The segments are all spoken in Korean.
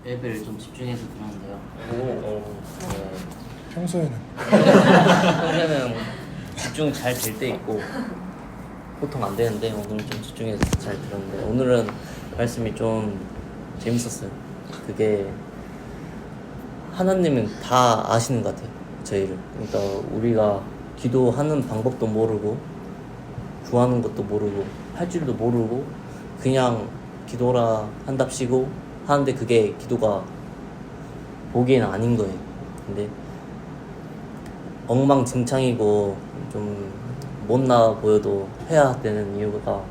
예배를 좀 집중해서 들었는데요. 네. 평소에는 평소에는 집중 잘 될 때 있고 보통 안 되는데 오늘은 좀 집중해서 잘 들었는데 오늘은 말씀이 좀 재밌었어요. 그게 하나님은 다 아시는 것 같아요, 저희를. 그러니까 우리가 기도하는 방법도 모르고 구하는 것도 모르고 할 줄도 모르고 그냥 기도라 한답시고 하는데 그게 기도가 보기에는 아닌 거예요. 근데 엉망진창이고 좀 못나 보여도 해야 되는 이유가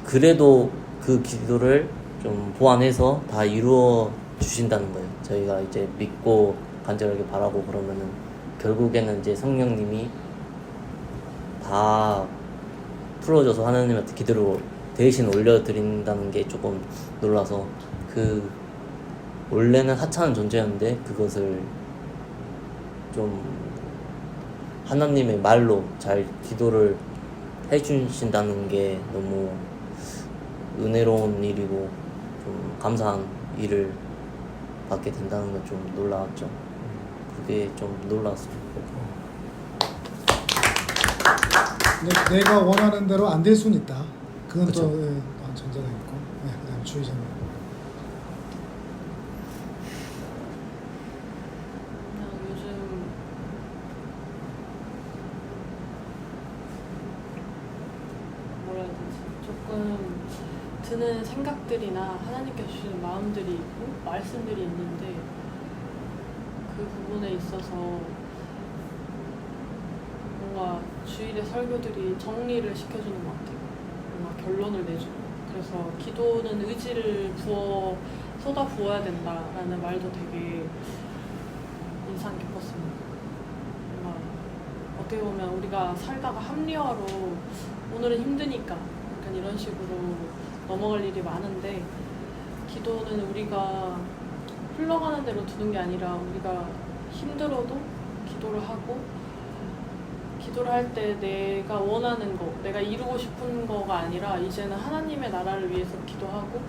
그래도 그 기도를 좀 보완해서 다 이루어 주신다는 거예요. 저희가 이제 믿고 간절하게 바라고 그러면은 결국에는 이제 성령님이 다 풀어줘서 하나님한테 기도를 대신 올려드린다는 게 조금 놀라서, 그 원래는 하찮은 존재였는데 그것을 좀 하나님의 말로 잘 기도를 해주신다는 게 너무 은혜로운 일이고 좀 감사한 일을 받게 된다는 건 좀 놀라웠죠. 그게 좀 놀랐어요. 내가 원하는 대로 안 될 수는 있다. 그건 그쵸. 또 전제가 있고. 그다음 주의자님. 그냥 요즘 뭐라 해야 되지? 조금 드는 생각들이나 하나님께서 주시는 마음들이 있고 말씀들이 있는데 그 부분에 있어서 뭔가 주일의 설교들이 정리를 시켜주는 것 같아요. 뭔가 결론을 내주고. 그래서 기도는 의지를 쏟아 부어야 된다라는 말도 되게 인상 깊었습니다. 뭔가 어떻게 보면 우리가 살다가 합리화로 오늘은 힘드니까 약간 이런 식으로 넘어갈 일이 많은데, 기도는 우리가 흘러가는 대로 두는 게 아니라 우리가 힘들어도 기도를 하고, 기도를 할 때 내가 원하는 거, 내가 이루고 싶은 거가 아니라 이제는 하나님의 나라를 위해서 기도하고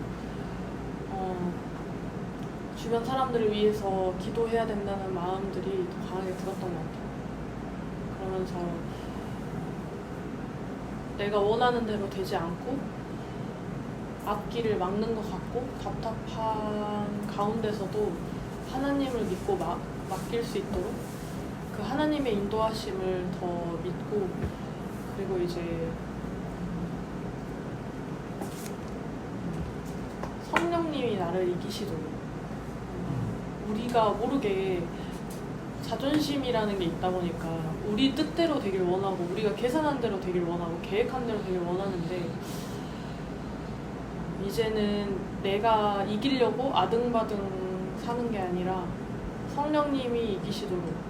주변 사람들을 위해서 기도해야 된다는 마음들이 더 강하게 들었던 것 같아요. 그러면서 내가 원하는 대로 되지 않고 앞길을 막는 것 같고 답답한 가운데서도 하나님을 믿고 맡길 수 있도록 그 하나님의 인도하심을 더 믿고, 그리고 이제 성령님이 나를 이기시도록 우리가 모르게 자존심이라는 게 있다 보니까 우리 뜻대로 되길 원하고 우리가 계산한 대로 되길 원하고 계획한 대로 되길 원하는데, 이제는 내가 이기려고 아등바등 사는 게 아니라 성령님이 이기시도록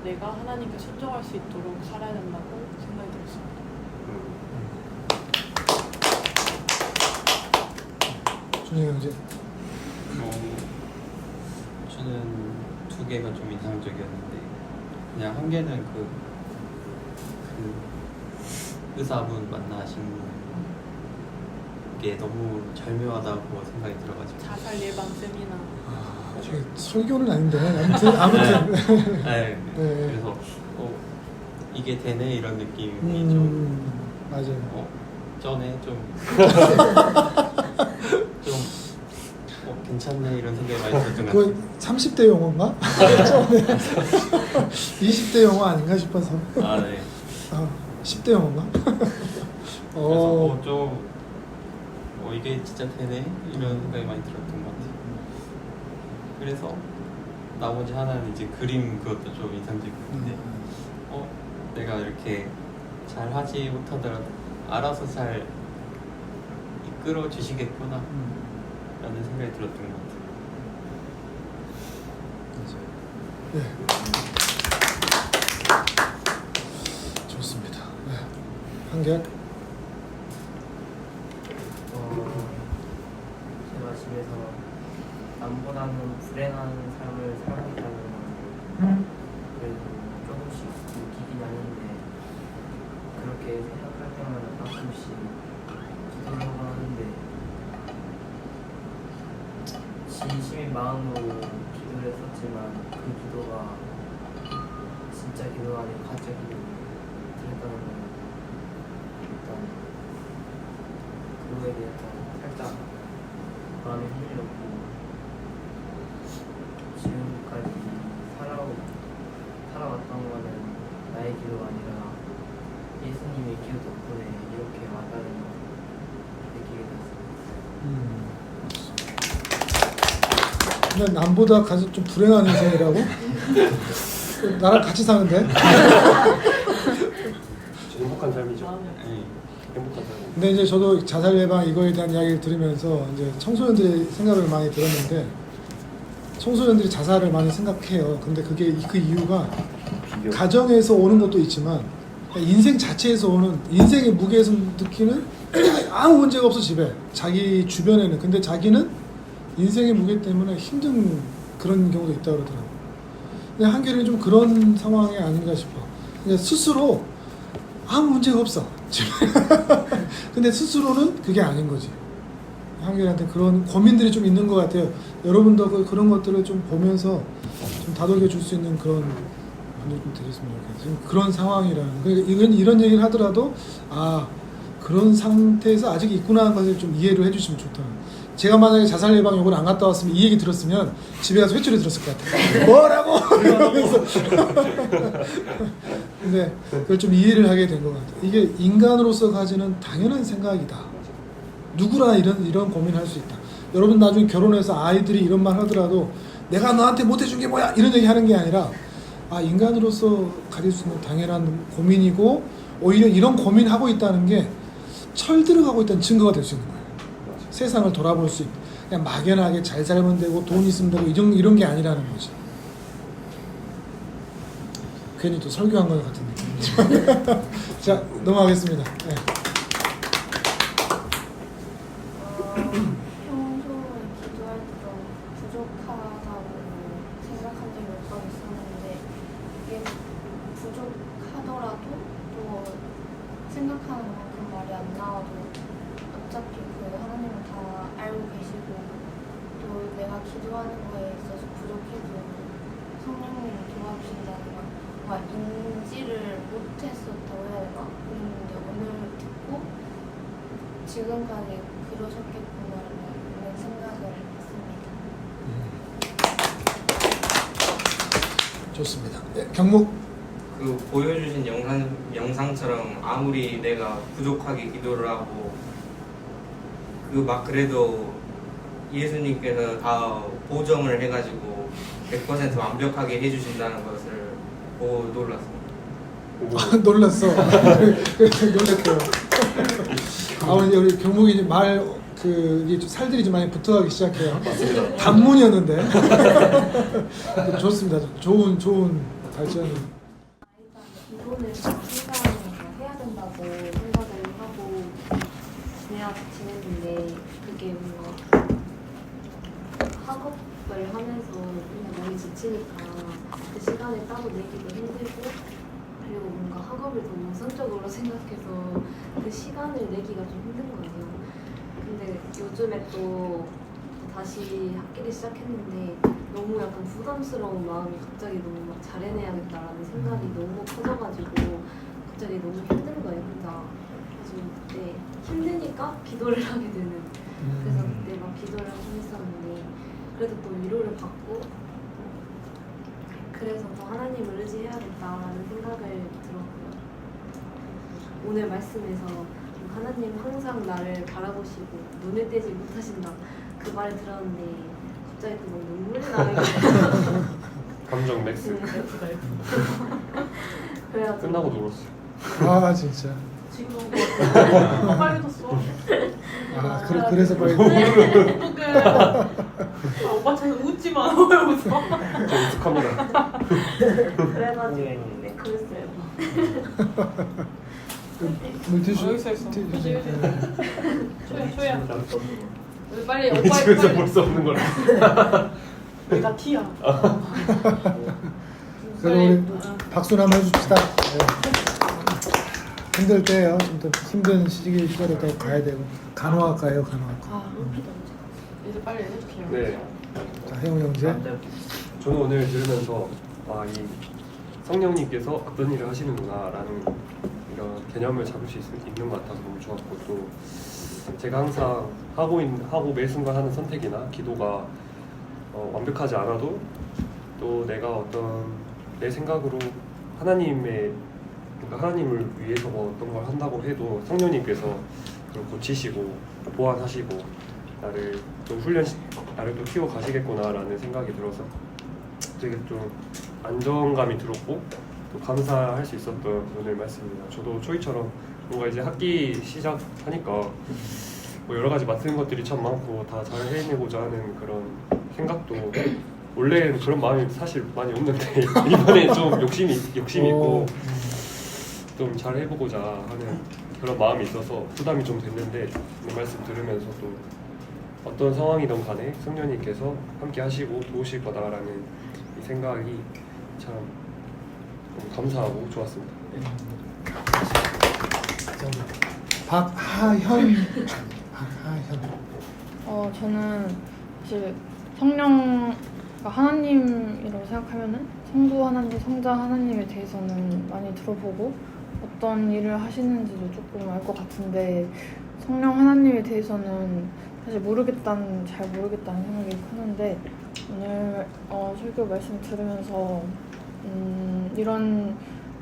내가 하나님께 순종할 수 있도록 살아야 된다고 생각이 들었습니다. 준영 형제. 저는 두 개가 좀 인상적이었는데, 그냥 한 개는 그 의사분 만나신 게 너무 절묘하다고 생각이 들어가지고. 자살 예방 세미나. 저게 설교는 아닌데 아무튼. 네. 네. 그래서 이게 되네 이런 느낌이 좀 맞아요. 전에 좀 괜찮네 이런 생각이 많이 들었던 것 같아요. 그 30대 용어인가? 20대 용어 아닌가 싶어서. 아 네. 10대 용어인가? 그래서 이게 진짜 되네 이런 생각이 많이 들었던 것 같아요. 그래서 나머지 하나는 이제 그림, 그것도 좀 인상적이었는데 내가 이렇게 잘 하지 못하더라도 알아서 잘 이끌어 주시겠구나 라는 생각이 들었던 것 같아요. 네. 좋습니다. 네. 한결. 제가 집에서 남보다는 불행한 삶을 살고 있다는 걸 그래도 조금씩 느끼긴 하는데, 그렇게 생각할 때마다 가끔씩 기도를 하고 하는데 진심인 마음으로 기도를 했었지만 그 기도가 진짜 기도가 아니고 가짜 기도를 드렸다는 건 일단 그거에 대해 살짝 마음이 흔들렸고 지금까지 살아왔던 거는 나의 기도가 아니라 예수님의 기도 덕분에 이렇게 왔다는 걸 느끼게 됐습니다. 근데 남보다 가장 좀 불행한 인생이라고? 나랑 같이 사는데? 행복한 삶이죠. 네. 행복한 삶. 근데 이제 저도 자살 예방 이거에 대한 이야기를 들으면서 이제 청소년들의 생각을 많이 들었는데 청소년들이 자살을 많이 생각해요. 근데 그게 그 이유가 비교. 가정에서 오는 것도 있지만 인생 자체에서 오는 인생의 무게에서 느끼는 아무 문제가 없어 집에 자기 주변에는 근데 자기는 인생의 무게 때문에 힘든 그런 경우도 있다고 그러더라고요. 근데 한결이는 좀 그런 상황이 아닌가 싶어. 그냥 스스로 아무 문제가 없어 집에. 근데 스스로는 그게 아닌 거지. 한결이한테 그런 고민들이 좀 있는 것 같아요. 여러분도 그런 것들을 좀 보면서 좀 다독여 줄 수 있는 그런 분들 좀 드렸으면 좋겠어요. 지금 그런 상황이라는 그러니까 이런 얘기를 하더라도 아 그런 상태에서 아직 있구나 하는 것을 좀 이해를 해주시면 좋다. 제가 만약에 자살 예방 요구를 안 갔다 왔으면 이 얘기 들었으면 집에 가서 회초리 들었을 것 같아요. 뭐라고? 이러면서. 근데 그걸 좀 이해를 하게 된 것 같아요. 이게 인간으로서 가지는 당연한 생각이다. 누구나 이런 고민할 수 있다. 여러분 나중에 결혼해서 아이들이 이런 말 하더라도 내가 너한테 못해준 게 뭐야 이런 얘기 하는 게 아니라 아 인간으로서 가질 수 있는 당연한 고민이고 오히려 이런 고민하고 있다는 게 철들어가고 있다는 증거가 될 수 있는 거예요. 세상을 돌아볼 수 있는 그냥 막연하게 잘 살면 되고 돈 있으면 되고 이런 게 아니라는 거지. 괜히 또 설교한 것 같은 느낌이지만 자 넘어가겠습니다. 네. 평소에 기도할 때 좀 부족하다고 생각한 적이 몇 번 있었는데 이게 부족하더라도 또 생각하는 만큼 말이 안 나와도 어차피 그 하나님은 다 알고 계시고 또 내가 기도하는 거에 있어서 부족해도 성령님이 도와주신다는 걸 인지를 못했었다고 해야 되나? 그랬는데 오늘 듣고 지금까지 그러셨겠구나라는 생각을 했습니다. 좋습니다. 네, 경목 그 보여주신 영상처럼 아무리 내가 부족하게 기도를 하고 그 막 그래도 예수님께서 다 보정을 해가지고 100% 완벽하게 해주신다는 것을 보고 놀랐습니다. 놀랐어. 놀랐대요. 우리 경목이 이제 이게 살들이 좀 많이 붙어가기 시작해요. 맞습니다. 단문이었는데. 좋습니다. 좋은 발전. 일단 기도는 생각하면서 해야 된다고 생각을 하고 지냈는데 그게 뭔가 학업을 하면서 그냥 몸이 지치니까 그 시간을 따로 내기도 힘들고 그리고 뭔가 학업을 더 우선적으로 생각해서 그 시간을 내기가 좀 힘든 거예요. 근데 요즘에 또 다시 학기를 시작했는데 너무 약간 부담스러운 마음이 갑자기 너무 막 잘해내야겠다라는 생각이 너무 커져가지고 갑자기 너무 힘든 거예요, 혼자. 그래서 그때 힘드니까 기도를 하게 되는. 그래서 그때 막 기도를 하긴 했었는데 그래도 또 위로를 받고 그래서 더 하나님을 의지해야겠다라는 생각을 들었고요. 오늘 말씀에서 하나님 항상 나를 바라보시고 눈을 떼지 못하신다 그 말을 들었는데 갑자기 또 막 눈물이 나는 거예요. 감정 맥스. 그래가지고 끝나고 놀았어요. 아 진짜. 지금 빨개졌어. 그래서 빨리. 어떡해. 오빠 잘 웃지 마. 이러면서. 저 익숙합니다. 그래가지고 네, 그랬어요. 물티슈. 여기 있어. 티슈. 초야. 우리 빨리 오빠 집에서 볼 수 없는 거라. 여기 다 티야. 그래도 우리 박수를 한번 해줍시다. 네. 힘들 때요. 좀 더 힘든 시기에 더 가야 되고 간호학과예요, 간호학과. 루피도 언제 이제 빨리 해주세요. 네. 자, 혜영 형제. 저는 오늘 들으면서 이 성령님께서 어떤 일을 하시는구나라는 이런 개념을 잡을 수 있는 것 같아서 너무 좋았고, 또 제가 항상 하고 매 순간 하는 선택이나 기도가 완벽하지 않아도 또 내가 어떤 내 생각으로 하나님을 위해서 어떤 걸 한다고 해도 성령님께서 그걸 고치시고 보완하시고 나를 또 키워 가시겠구나라는 생각이 들어서 되게 좀 안정감이 들었고 또 감사할 수 있었던 오늘 말씀입니다. 저도 초이처럼 뭔가 이제 학기 시작하니까 뭐 여러 가지 맡은 것들이 참 많고 다 잘 해내고자 하는 그런 생각도 원래는 그런 마음이 사실 많이 없는데 이번에 좀 욕심이 있고 좀 잘 해보고자 하는 그런 마음이 있어서 부담이 좀 됐는데 오늘 말씀 들으면서 또 어떤 상황이든 간에 성령님께서 함께 하시고 도우실 거다라는 이 생각이 참 감사하고 좋았습니다. 박하현. 저는 사실 성령가 하나님이라고 생각하면은 성부 하나님, 성자 하나님에 대해서는 많이 들어보고 어떤 일을 하시는지도 조금 알 것 같은데 성령 하나님에 대해서는 사실 잘 모르겠다는 생각이 크는데 오늘 설교 말씀 들으면서 이런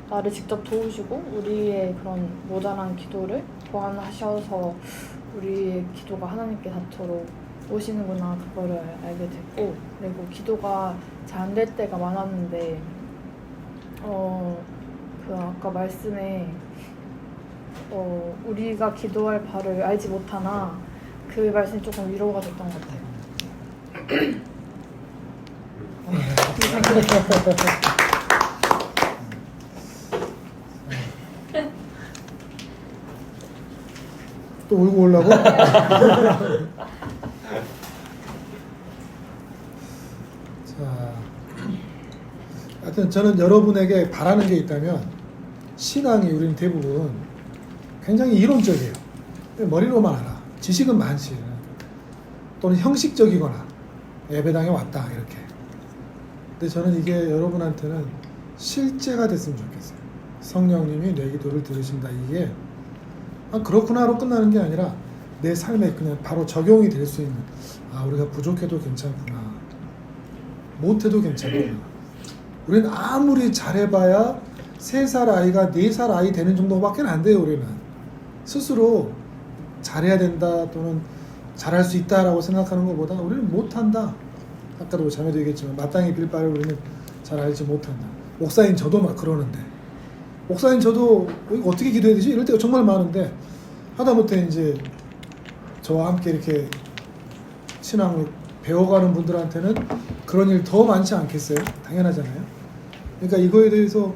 나를 직접 도우시고 우리의 그런 모자란 기도를 보완하셔서 우리의 기도가 하나님께 닿도록 오시는구나 그거를 알게 됐고, 그리고 기도가 잘 안 될 때가 많았는데 그 아까 말씀에 우리가 기도할 바를 알지 못하나 그 말씀이 조금 위로가 됐던 것 같아요. 또 울고 오려고? 자, 하여튼 저는 여러분에게 바라는 게 있다면 신앙이 우리는 대부분 굉장히 이론적이에요. 머리로만 알아. 지식은 많지. 또는 형식적이거나 예배당에 왔다 이렇게. 근데 저는 이게 여러분한테는 실제가 됐으면 좋겠어요. 성령님이 내 기도를 들으신다. 이게 그렇구나로 끝나는 게 아니라 내 삶에 그냥 바로 적용이 될 수 있는, 우리가 부족해도 괜찮구나, 못해도 괜찮구나. 우리는 아무리 잘해봐야 3살 아이가 4살 아이 되는 정도밖에 안 돼요. 우리는 스스로 잘해야 된다 또는 잘할 수 있다라고 생각하는 것보다 우리는 못한다. 아까도 자매도 얘기했지만 마땅히 빌 바를 우리는 잘 알지 못한다. 목사인 저도 막 그러는데, 목사인 저도 어떻게 기도해야 되지? 이럴 때가 정말 많은데 하다못해 이제 저와 함께 이렇게 신앙을 배워가는 분들한테는 그런 일 더 많지 않겠어요? 당연하잖아요. 그러니까 이거에 대해서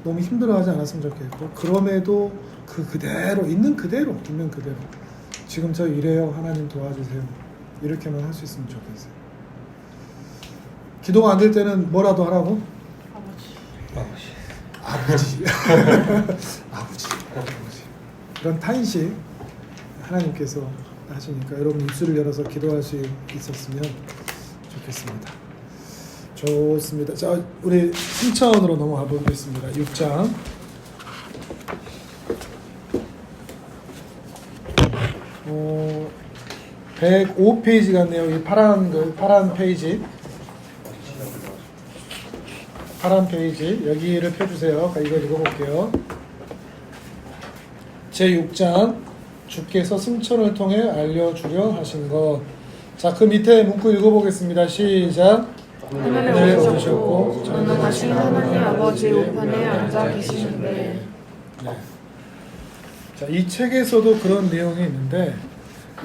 너무 힘들어하지 않았으면 좋겠고, 그럼에도 그대로 있는 그대로 지금 저 이래요, 하나님 도와주세요, 이렇게만 할 수 있으면 좋겠어요. 기도가 안 될 때는 뭐라도 하라고? 아버지 그런 탄식 하나님께서 하시니까 여러분 입술을 열어서 기도할 수 있었으면 좋겠습니다. 좋습니다. 자, 우리 3차원으로 넘어가 보겠습니다. 6장 105페이지 같네요. 이 파란 페이지 여기를 펴주세요. 이걸 읽어볼게요. 제6장 주께서 승천을 통해 알려주려 하신 것. 자, 그 밑에 문구 읽어보겠습니다. 시작. 하늘에 오르셨고 전능하신 하나님 아버지 우편에 앉아 계시는데. 네. 자, 이 책에서도 그런 내용이 있는데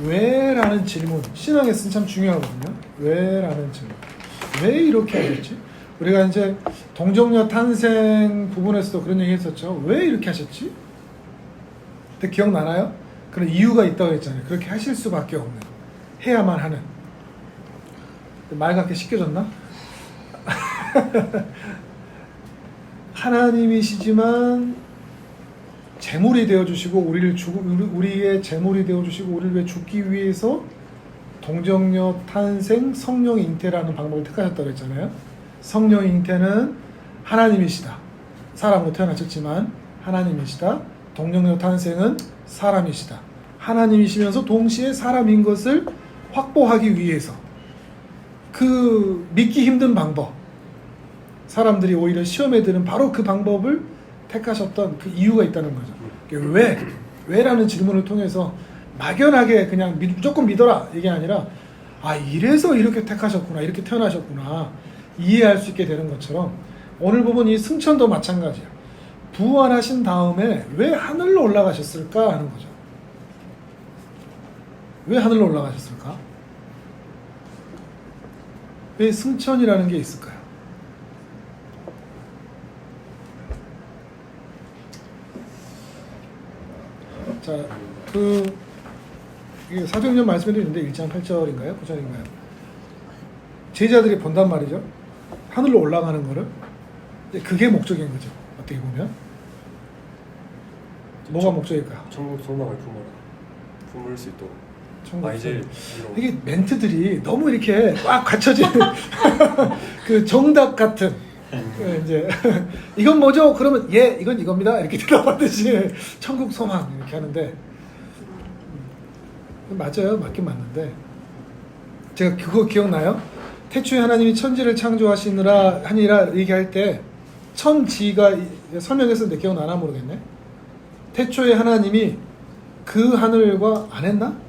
왜? 라는 질문, 신앙에서는 참 중요하거든요. 왜? 라는 질문. 왜 이렇게 하셨지? 우리가 이제 동정녀 탄생 부분에서도 그런 얘기 했었죠. 왜 이렇게 하셨지? 그때 기억나나요? 그런 이유가 있다고 했잖아요. 그렇게 하실 수밖에 없는, 해야만 하는. 말 같게 씻겨졌나? 하나님이시지만 재물이 되어주시고 우리의 재물이 되어주시고 우리를 왜 죽기 위해서 동정녀 탄생 성령 잉태라는 방법을 택하셨다고 했잖아요. 성령 잉태는 하나님이시다. 사람으로 태어나셨지만 하나님이시다. 동정녀 탄생은 사람이시다. 하나님이시면서 동시에 사람인 것을 확보하기 위해서 그 믿기 힘든 방법, 사람들이 오히려 시험에 드는 바로 그 방법을 택하셨던 그 이유가 있다는 거죠. 왜? 왜라는 질문을 통해서 막연하게 그냥 무조건 믿어라 이게 아니라 아 이래서 이렇게 택하셨구나, 이렇게 태어나셨구나 이해할 수 있게 되는 것처럼 오늘 부분 이 승천도 마찬가지야. 부활하신 다음에 왜 하늘로 올라가셨을까 하는 거죠. 왜 하늘로 올라가셨을까? 왜 승천이라는 게 있을까요? 자, 이게 사도행전 말씀에도 있는데 1장 8절인가요? 9절인가요? 제자들이 본단 말이죠. 하늘로 올라가는 거를. 그게 목적인 거죠. 어떻게 보면. 뭐가 목적일까요? 천국 소망을 품을 수 있도록. 천국 이제 이게 멘트들이 너무 이렇게 꽉 갖춰진 그 정답 같은 이제 이건 뭐죠? 그러면 예 이건 이겁니다 이렇게 대답하듯이 천국 소망 이렇게 하는데 맞아요. 맞긴 맞는데 제가 그거 기억나요? 태초에 하나님이 천지를 창조하시느라 하니라 얘기할 때 천지가 설명했었는데 기억나나 모르겠네. 태초에 하나님이 그 하늘과 안 했나?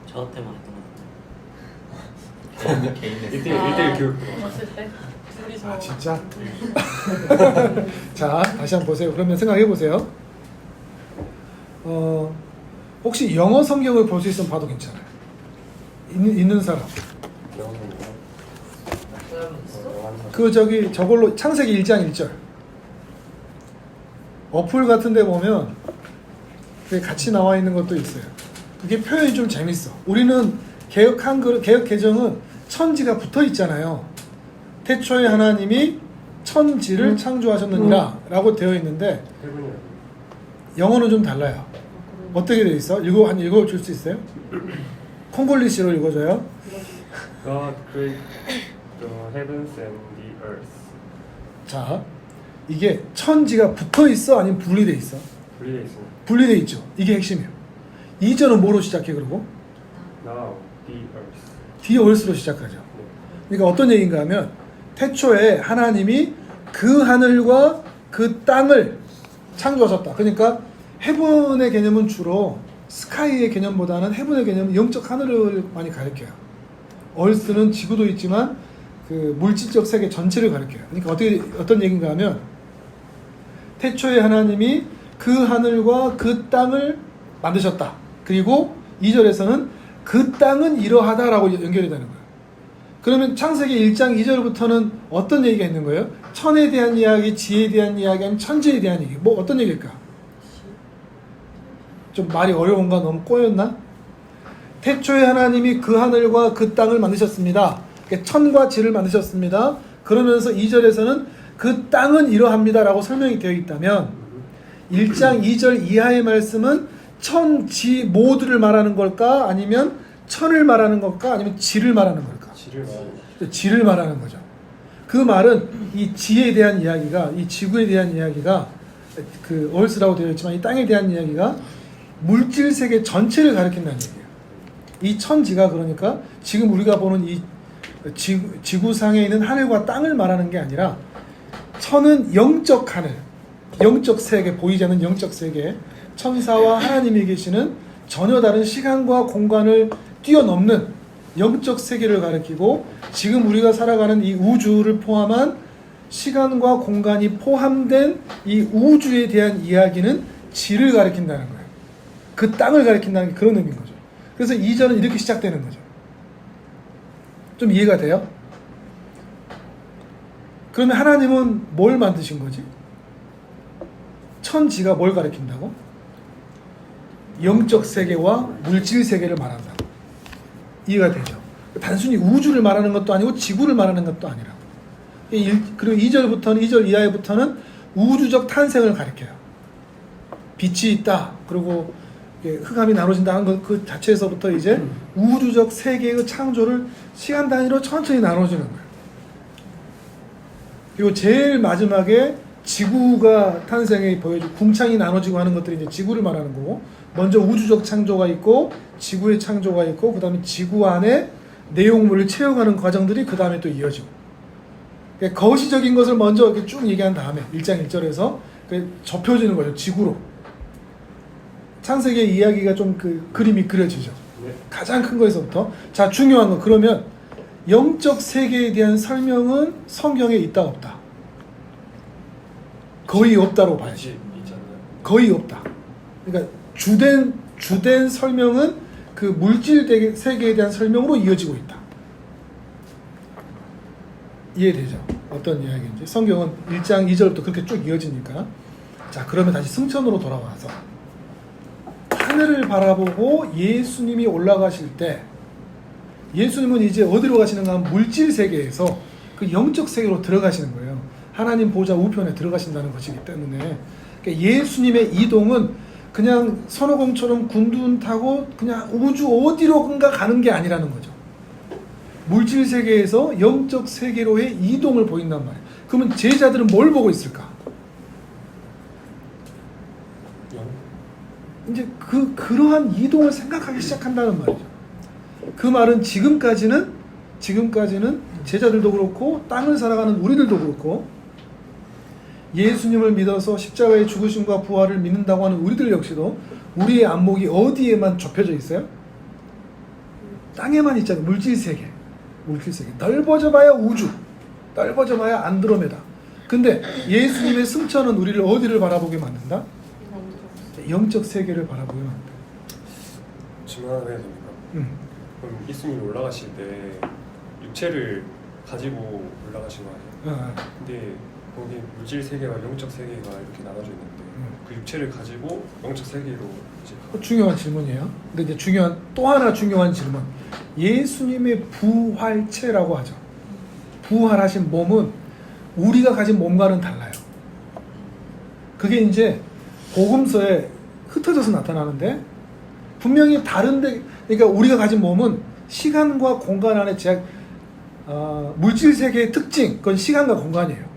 저한테만 했던 것 같아요. 개인에서. 1대1 교육. 봤을 때 둘이서 아 진짜? 자 다시 한번 보세요. 그러면 생각해 보세요. 혹시 영어 성경을 볼 수 있으면 봐도 괜찮아요. 있는 사람. 저걸로 창세기 1장 1절. 어플 같은 데 보면 그게 같이 나와 있는 것도 있어요. 그게 표현이 좀 재밌어. 우리는 개혁 개정은 천지가 붙어 있잖아요. 태초에 하나님이 천지를 창조하셨느니라 라고 되어 있는데 영어는 좀 달라요. 어떻게 되어 있어? 읽어줄 수 있어요? 콩글리시로 읽어줘요. God created the heavens and the earth. 자, 이게 천지가 붙어 있어? 아니면 분리돼 있어? 분리되어 있습니다. 분리돼 있죠. 이게 핵심이에요. 2절은 뭐로 시작해 그러고? Now the earth. the earth로 시작하죠. 그러니까 어떤 얘기인가 하면 태초에 하나님이 그 하늘과 그 땅을 창조하셨다. 그러니까 헤븐의 개념은 주로 스카이의 개념보다는 헤븐의 개념은 영적 하늘을 많이 가리켜요. 얼스는 지구도 있지만 그 물질적 세계 전체를 가리켜요. 그러니까 어떤 얘기인가 하면 태초에 하나님이 그 하늘과 그 땅을 만드셨다. 그리고 2절에서는 그 땅은 이러하다라고 연결이 되는 거예요. 그러면 창세기 1장 2절부터는 어떤 얘기가 있는 거예요? 천에 대한 이야기, 지에 대한 이야기, 아니면 천지에 대한 얘기. 뭐 어떤 얘기일까? 좀 말이 어려운가? 너무 꼬였나? 태초에 하나님이 그 하늘과 그 땅을 만드셨습니다. 천과 지를 만드셨습니다. 그러면서 2절에서는 그 땅은 이러합니다 라고 설명이 되어 있다면 1장 2절 이하의 말씀은 천, 지 모두를 말하는 걸까? 아니면 천을 말하는 걸까? 아니면 지를 말하는 걸까? 지를 말하는 거죠. 그 말은 이 지에 대한 이야기가, 이 지구에 대한 이야기가 그 얼스라고 되어 있지만 이 땅에 대한 이야기가 물질 세계 전체를 가리킨다는 얘기예요. 이 천지가 그러니까 지금 우리가 보는 이 지구상에 있는 하늘과 땅을 말하는 게 아니라 천은 영적 하늘, 영적 세계, 보이지 않는 영적 세계, 천사와 하나님이 계시는 전혀 다른 시간과 공간을 뛰어넘는 영적 세계를 가리키고 지금 우리가 살아가는 이 우주를 포함한 시간과 공간이 포함된 이 우주에 대한 이야기는 지를 가리킨다는 거예요. 그 땅을 가리킨다는 게 그런 의미인 거죠. 그래서 2절은 이렇게 시작되는 거죠. 좀 이해가 돼요? 그러면 하나님은 뭘 만드신 거지? 천지가 뭘 가리킨다고? 영적 세계와 물질 세계를 말한다고. 이해가 되죠? 단순히 우주를 말하는 것도 아니고 지구를 말하는 것도 아니라. 그리고 2절부터는 2절 이하에부터는 우주적 탄생을 가리켜요. 빛이 있다. 그리고 흑암이 나눠진다는 것 그 자체에서부터 이제 우주적 세계의 창조를 시간 단위로 천천히 나눠지는 거예요. 그리고 제일 마지막에 지구가 탄생에 보여주고 궁창이 나눠지고 하는 것들이 이제 지구를 말하는 거고, 먼저 우주적 창조가 있고 지구의 창조가 있고 그 다음에 지구 안에 내용물을 채워가는 과정들이 그 다음에 또 이어지고, 그러니까 거시적인 것을 먼저 이렇게 쭉 얘기한 다음에 1장 1절에서 접혀지는 거죠. 지구로 창세기 이야기가 좀 그 그림이 그려지죠. 네. 가장 큰 거에서부터. 자, 중요한 거, 그러면 영적 세계에 대한 설명은 성경에 있다 없다? 거의 없다로 봐야지. 있잖아요. 거의 없다. 그러니까 주된 설명은 그 물질 세계에 대한 설명으로 이어지고 있다. 이해되죠? 어떤 이야기인지. 성경은 1장 2절부터 그렇게 쭉 이어지니까. 자, 그러면 다시 승천으로 돌아와서 하늘을 바라보고 예수님이 올라가실 때, 예수님은 이제 어디로 가시는가 하면 물질 세계에서 그 영적 세계로 들어가시는 거예요. 하나님 보좌 우편에 들어가신다는 것이기 때문에, 그러니까 예수님의 이동은 그냥 선호공처럼 군둔 타고 그냥 우주 어디로든가 가는 게 아니라는 거죠. 물질 세계에서 영적 세계로의 이동을 보인단 말이에요. 그러면 제자들은 뭘 보고 있을까? 이제 그러한 이동을 생각하기 시작한다는 말이죠. 그 말은 지금까지는 제자들도 그렇고 땅을 살아가는 우리들도 그렇고 예수님을 믿어서 십자가의 죽으심과 부활을 믿는다고 하는 우리들 역시도 우리의 안목이 어디에만 좁혀져 있어요? 땅에만 있잖아요. 물질 세계. 넓어져 봐야 우주, 넓어져 봐야 안드로메다. 근데 예수님의 승천은 우리를 어디를 바라보게 만든다? 영적 세계를 바라보게 만든다. 질문 하나 해야 됩니까? 그럼 예수님이 올라가실 때 육체를 가지고 올라가신 거 아니에요? 근데 거기 물질 세계와 영적 세계가 이렇게 나눠져 있는데 그 육체를 가지고 영적 세계로 이제 중요한 질문이에요. 근데 이제 또 하나 중요한 질문. 예수님의 부활체라고 하죠. 부활하신 몸은 우리가 가진 몸과는 달라요. 그게 이제 복음서에 흩어져서 나타나는데 분명히 다른데, 그러니까 우리가 가진 몸은 시간과 공간 안에 물질 세계의 특징, 그건 시간과 공간이에요.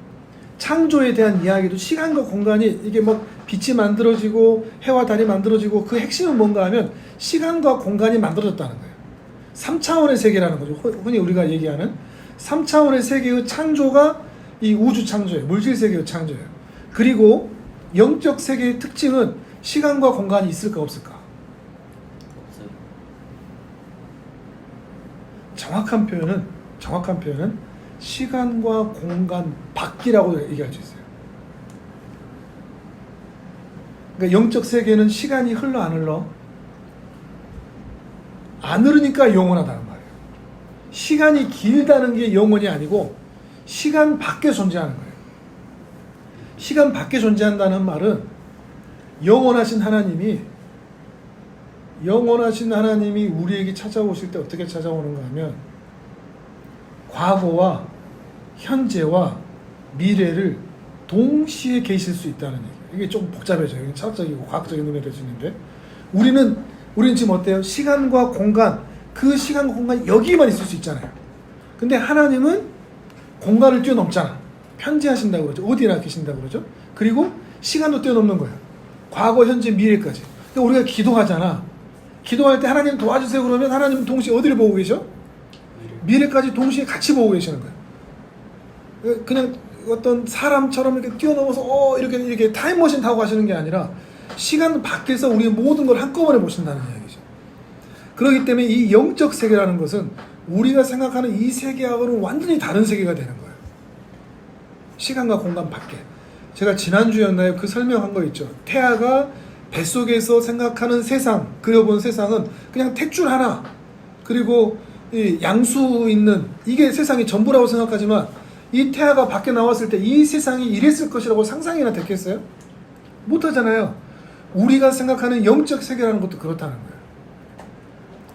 창조에 대한 이야기도 시간과 공간이, 이게 뭐 빛이 만들어지고 해와 달이 만들어지고 그 핵심은 뭔가 하면 시간과 공간이 만들어졌다는 거예요. 3차원의 세계라는 거죠. 흔히 우리가 얘기하는 3차원의 세계의 창조가 이 우주 창조예요. 물질 세계의 창조예요. 그리고 영적 세계의 특징은 시간과 공간이 있을까 없을까? 없어요. 정확한 표현은 시간과 공간 밖이라고 얘기할 수 있어요. 그러니까 영적 세계는 시간이 흘러 안 흘러? 안 흐르니까 영원하다는 말이에요. 시간이 길다는 게 영원이 아니고 시간 밖에 존재하는 거예요. 시간 밖에 존재한다는 말은 영원하신 하나님이 우리에게 찾아오실 때 어떻게 찾아오는가 하면 과거와 현재와 미래를 동시에 계실 수 있다는 얘기예요. 이게 좀 복잡해져요. 철학적이고 과학적인 의미가 될 수 있는데 우리는 지금 어때요? 시간과 공간, 그 시간과 공간이 여기만 있을 수 있잖아요. 근데 하나님은 공간을 뛰어넘잖아. 편재하신다고 그러죠. 어디나 계신다고 그러죠. 그리고 시간도 뛰어넘는 거예요. 과거, 현재, 미래까지. 근데 우리가 기도하잖아. 기도할 때 하나님 도와주세요 그러면 하나님은 동시에 어디를 보고 계셔? 미래까지 동시에 같이 보고 계시는 거예요. 그냥 어떤 사람처럼 이렇게 뛰어넘어서 이렇게 타임머신 타고 가시는 게 아니라 시간 밖에서 우리의 모든 걸 한꺼번에 보신다는 이야기죠. 그렇기 때문에 이 영적 세계라는 것은 우리가 생각하는 이 세계하고는 완전히 다른 세계가 되는 거예요. 시간과 공간 밖에. 제가 지난주였나요? 그 설명한 거 있죠. 태아가 뱃속에서 생각하는 세상, 그려본 세상은 그냥 탯줄 하나, 그리고 이 양수 있는 이게 세상이 전부라고 생각하지만 이 태아가 밖에 나왔을 때 이 세상이 이랬을 것이라고 상상이나 됐겠어요? 못하잖아요. 우리가 생각하는 영적 세계라는 것도 그렇다는 거예요.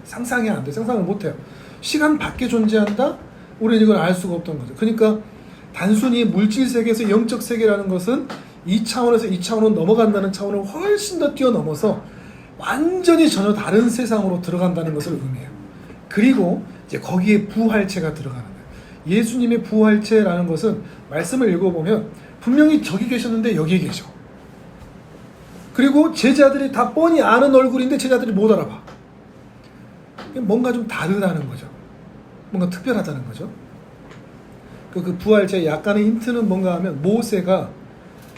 상상이 안 돼. 상상을 못해요. 시간 밖에 존재한다? 우리는 이걸 알 수가 없던 거죠. 그러니까 단순히 물질 세계에서 영적 세계라는 것은 이 차원에서 이 차원으로 넘어간다는 차원을 훨씬 더 뛰어넘어서 완전히 전혀 다른 세상으로 들어간다는 것을 의미해요. 그리고 이제 거기에 부활체가 들어가는 거예요. 예수님의 부활체라는 것은 말씀을 읽어보면 분명히 저기 계셨는데 여기 계셔. 그리고 제자들이 다 뻔히 아는 얼굴인데 제자들이 못 알아봐. 뭔가 좀 다르다는 거죠. 뭔가 특별하다는 거죠. 그 부활체의 약간의 힌트는 뭔가 하면 모세가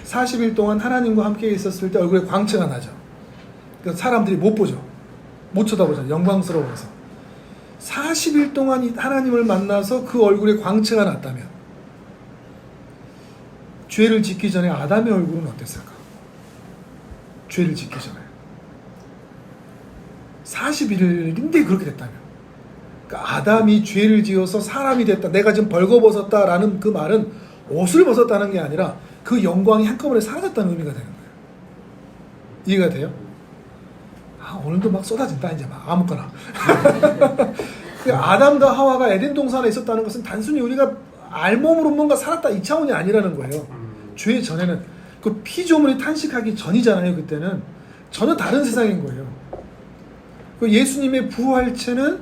40일 동안 하나님과 함께 있었을 때 얼굴에 광채가 나죠. 그러니까 사람들이 못 보죠. 못 쳐다보죠. 영광스러워서. 40일 동안 하나님을 만나서 그 얼굴에 광채가 났다면 죄를 짓기 전에 아담의 얼굴은 어땠을까? 죄를 짓기 전에 41일인데 그렇게 됐다면, 그러니까 아담이 죄를 지어서 사람이 됐다, 내가 지금 벌거벗었다라는 그 말은 옷을 벗었다는 게 아니라 그 영광이 한꺼번에 사라졌다는 의미가 되는 거예요. 이해가 돼요? 오늘도 막 쏟아진다 이제 막 아무거나. 아담과 하와가 에덴 동산에 있었다는 것은 단순히 우리가 알몸으로 뭔가 살았다 이 차원이 아니라는 거예요. 죄 전에는 그 피조물이 탄식하기 전이잖아요. 그때는 전혀 다른 세상인 거예요. 그 예수님의 부활체는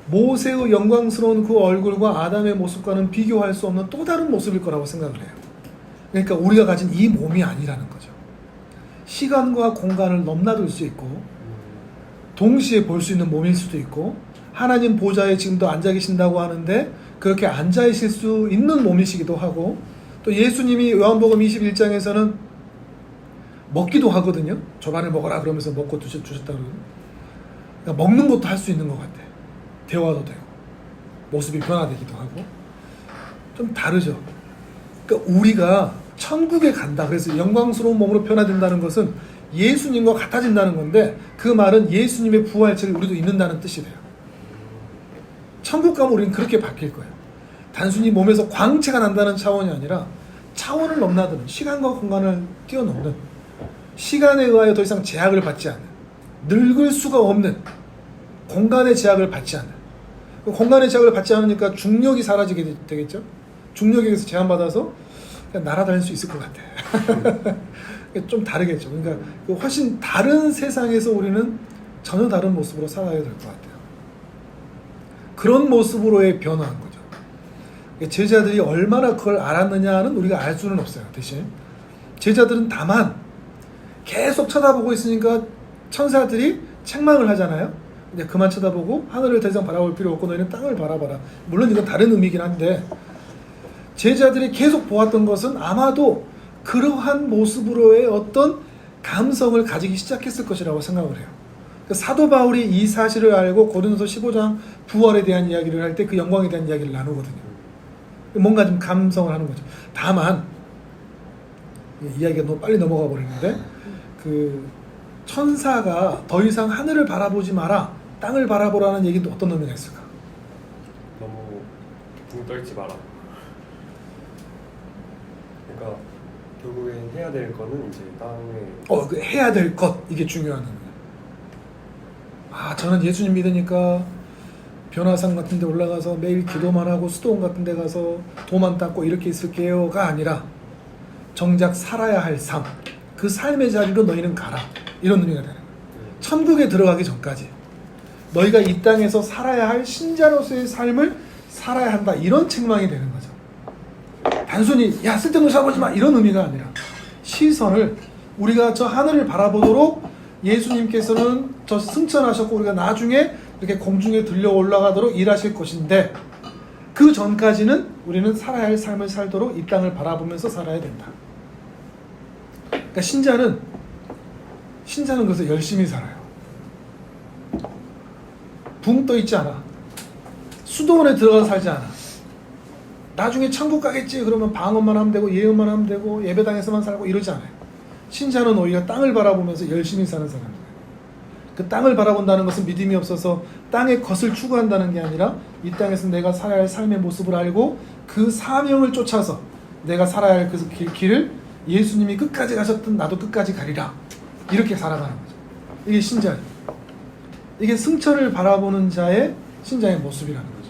모세의 영광스러운 그 얼굴과 아담의 모습과는 비교할 수 없는 또 다른 모습일 거라고 생각을 해요. 그러니까 우리가 가진 이 몸이 아니라는 거죠. 시간과 공간을 넘나들 수 있고 동시에 볼 수 있는 몸일 수도 있고, 하나님 보좌에 지금도 앉아 계신다고 하는데 그렇게 앉아 있을 수 있는 몸이시기도 하고, 또 예수님이 요한복음 21장에서는 먹기도 하거든요. 저반을 먹어라 그러면서 먹고 주셨다고. 그러니까 먹는 것도 할 수 있는 것 같아. 대화도 되고 모습이 변화되기도 하고 좀 다르죠. 그러니까 우리가 천국에 간다, 그래서 영광스러운 몸으로 변화된다는 것은 예수님과 같아진다는 건데, 그 말은 예수님의 부활체를 우리도 입는다는 뜻이 돼요. 천국 가면 우리는 그렇게 바뀔 거예요. 단순히 몸에서 광채가 난다는 차원이 아니라 차원을 넘나드는, 시간과 공간을 뛰어넘는, 시간에 의하여 더 이상 제약을 받지 않는, 늙을 수가 없는, 공간의 제약을 받지 않는. 공간의 제약을 받지 않으니까 중력이 사라지게 되겠죠. 중력에서 제한받아서 그냥 날아다닐 수 있을 것 같아. 좀 다르겠죠. 그러니까 훨씬 다른 세상에서 우리는 전혀 다른 모습으로 살아야 될 것 같아요. 그런 모습으로의 변화한 거죠. 제자들이 얼마나 그걸 알았느냐는 우리가 알 수는 없어요. 대신 제자들은 다만 계속 쳐다보고 있으니까 천사들이 책망을 하잖아요. 이제 그만 쳐다보고 하늘을 더 이상 바라볼 필요 없고 너희는 땅을 바라봐라. 물론 이건 다른 의미긴 한데, 제자들이 계속 보았던 것은 아마도 그러한 모습으로의 어떤 감성을 가지기 시작했을 것이라고 생각을 해요. 사도 바울이 이 사실을 알고 고린도서 15장 부활에 대한 이야기를 할 때 그 영광에 대한 이야기를 나누거든요. 뭔가 좀 감성을 하는 거죠. 다만 이야기가 너무 빨리 넘어가 버리는데, 그 천사가 더 이상 하늘을 바라보지 마라, 땅을 바라보라는 얘기도 어떤 의미가 있을까? 너무 붕 떨지 마라. 그러니까 결국엔 해야 될 거는 이제 땅에 그 해야 될 것, 이게 중요한 의미예요. 저는 예수님 믿으니까 변화산 같은 데 올라가서 매일 기도만 하고 수도원 같은 데 가서 도만 닦고 이렇게 있을게요가 아니라 정작 살아야 할 삶, 그 삶의 자리로 너희는 가라, 이런 의미가 되는 거예요. 천국에 들어가기 전까지 너희가 이 땅에서 살아야 할 신자로서의 삶을 살아야 한다, 이런 책망이 되는 거죠. 단순히 야 쓸데없는 살아보지 마, 이런 의미가 아니라 시선을 우리가 저 하늘을 바라보도록 예수님께서는 저 승천하셨고 우리가 나중에 이렇게 공중에 들려 올라가도록 일하실 것인데, 그 전까지는 우리는 살아야 할 삶을 살도록 이 땅을 바라보면서 살아야 된다. 그러니까 신자는 그래서 열심히 살아요. 붕 떠 있지 않아. 수도원에 들어가서 살지 않아. 나중에 천국 가겠지 그러면 방언만 하면 되고 예언만 하면 되고 예배당에서만 살고 이러지 않아요. 신자는 오히려 땅을 바라보면서 열심히 사는 사람이에요. 그 땅을 바라본다는 것은 믿음이 없어서 땅의 것을 추구한다는 게 아니라 이 땅에서 내가 살아야 할 삶의 모습을 알고 그 사명을 쫓아서 내가 살아야 할 그 길을 예수님이 끝까지 가셨든 나도 끝까지 가리라, 이렇게 살아가는 거죠. 이게 신자예요. 이게 승천을 바라보는 자의 신자의 모습이라는 거죠.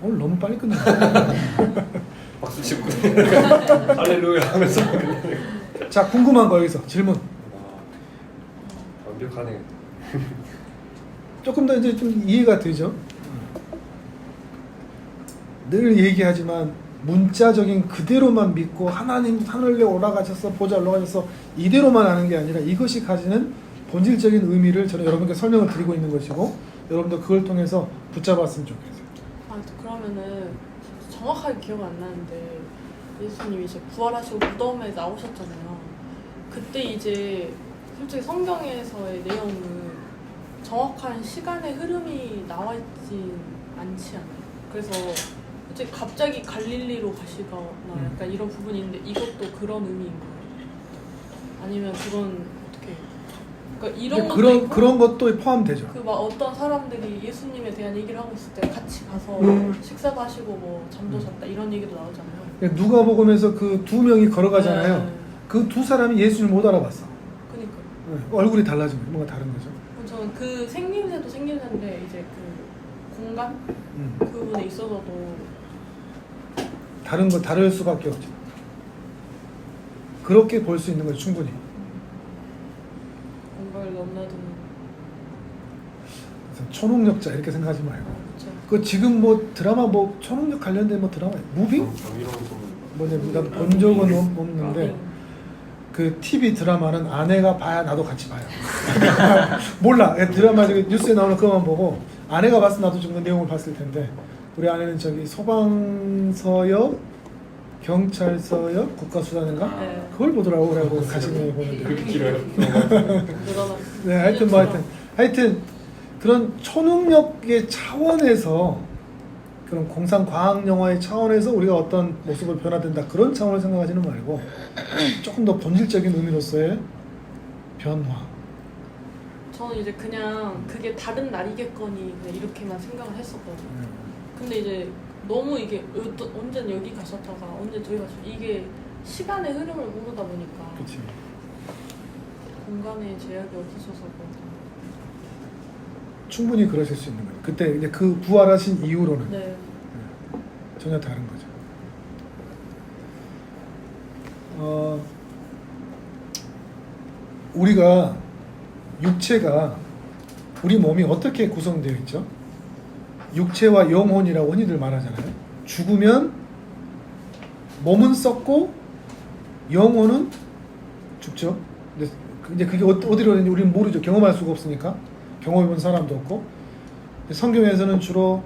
오늘 너무 빨리 끝났네. 박수 치고 할렐루야 하면서 자, 궁금한 거 여기서 질문. 완벽하네. 조금 더 이제 좀 이해가 되죠? 늘 얘기하지만 문자적인 그대로만 믿고 하나님 하늘에 올라가셔서 보좌 올라가셔서 이대로만 하는 게 아니라 이것이 가지는 본질적인 의미를 저는 여러분께 설명을 드리고 있는 것이고 여러분도 그걸 통해서 붙잡았으면 좋겠어요. 아, 그러면은 정확하게 기억 안 나는데 예수님이 이제 부활하시고 무덤에 나오셨잖아요. 그때 이제 솔직히 성경에서의 내용은 정확한 시간의 흐름이 나와 있진 않지 않아요. 그래서 솔직히 갑자기 갈릴리로 가시거나 약간 이런 부분이 있는데 이것도 그런 의미인 거예요? 아니면 그건 어떻게? 그러니까 이런 것도 있고, 그런 것도 포함되죠. 그 막 어떤 사람들이 예수님에 대한 얘기를 하고 있을 때 같이 가서 식사도 하시고 뭐 잠도 잤다 이런 얘기도 나오잖아요. 누가복음에서 그 두 명이 걸어가잖아요. 네. 그 두 사람이 예수님을 못 알아봤어. 그니까. 얼굴이 달라진 거예요. 뭔가 다른 거죠. 저는 그 생김새도 생김새인데 이제 그 공간 그 부분에 있어서도 다른 거 다를 수밖에 없죠. 그렇게 볼 수 있는 거죠, 충분히. 공간을 넘나드는. 그래서 초능력자 이렇게 생각하지 말고. 그렇죠. 그 지금 뭐 드라마 뭐 초능력 관련된 뭐 드라마 무비? 뭐냐 나도 본 적은 없는데 그 TV 드라마는 아내가 봐야 나도 같이 봐요. 몰라. 드라마 뉴스에 나오는 그것만 보고 아내가 봤으면 나도 좀 그 내용을 봤을 텐데 우리 아내는 저기 소방서역, 경찰서역, 국가수사인가 네. 그걸 보더라고. 그래고 가시면 보는데. 그렇게 길어요. 네, 하여튼 뭐 하여튼 그런 초능력의 차원에서 그런 공상 과학 영화의 차원에서 우리가 어떤 모습을 변화된다 그런 차원을 생각하지는 말고 조금 더 본질적인 의미로서의 변화. 저는 이제 그냥 그게 다른 날이겠거니 그냥 이렇게만 생각을 했었거든요. 근데 이제 너무 이게 언제는 여기 가셨다가 언제 저기 가셨 이게 시간의 흐름을 모르다 보니까 그렇지. 공간의 제약이 없으셔서 그런가. 충분히 그러실 수 있는 거예요. 그때 이제 그 부활하신 이후로는 네. 전혀 다른 거죠. 우리가 육체가 우리 몸이 어떻게 구성되어 있죠? 육체와 영혼이라고 흔히들 말하잖아요. 죽으면 몸은 썩고 영혼은 죽죠. 근데 이제 그게 어디로 되는지 우리는 모르죠. 경험할 수가 없으니까. 경험해본 사람도 없고. 성경에서는 주로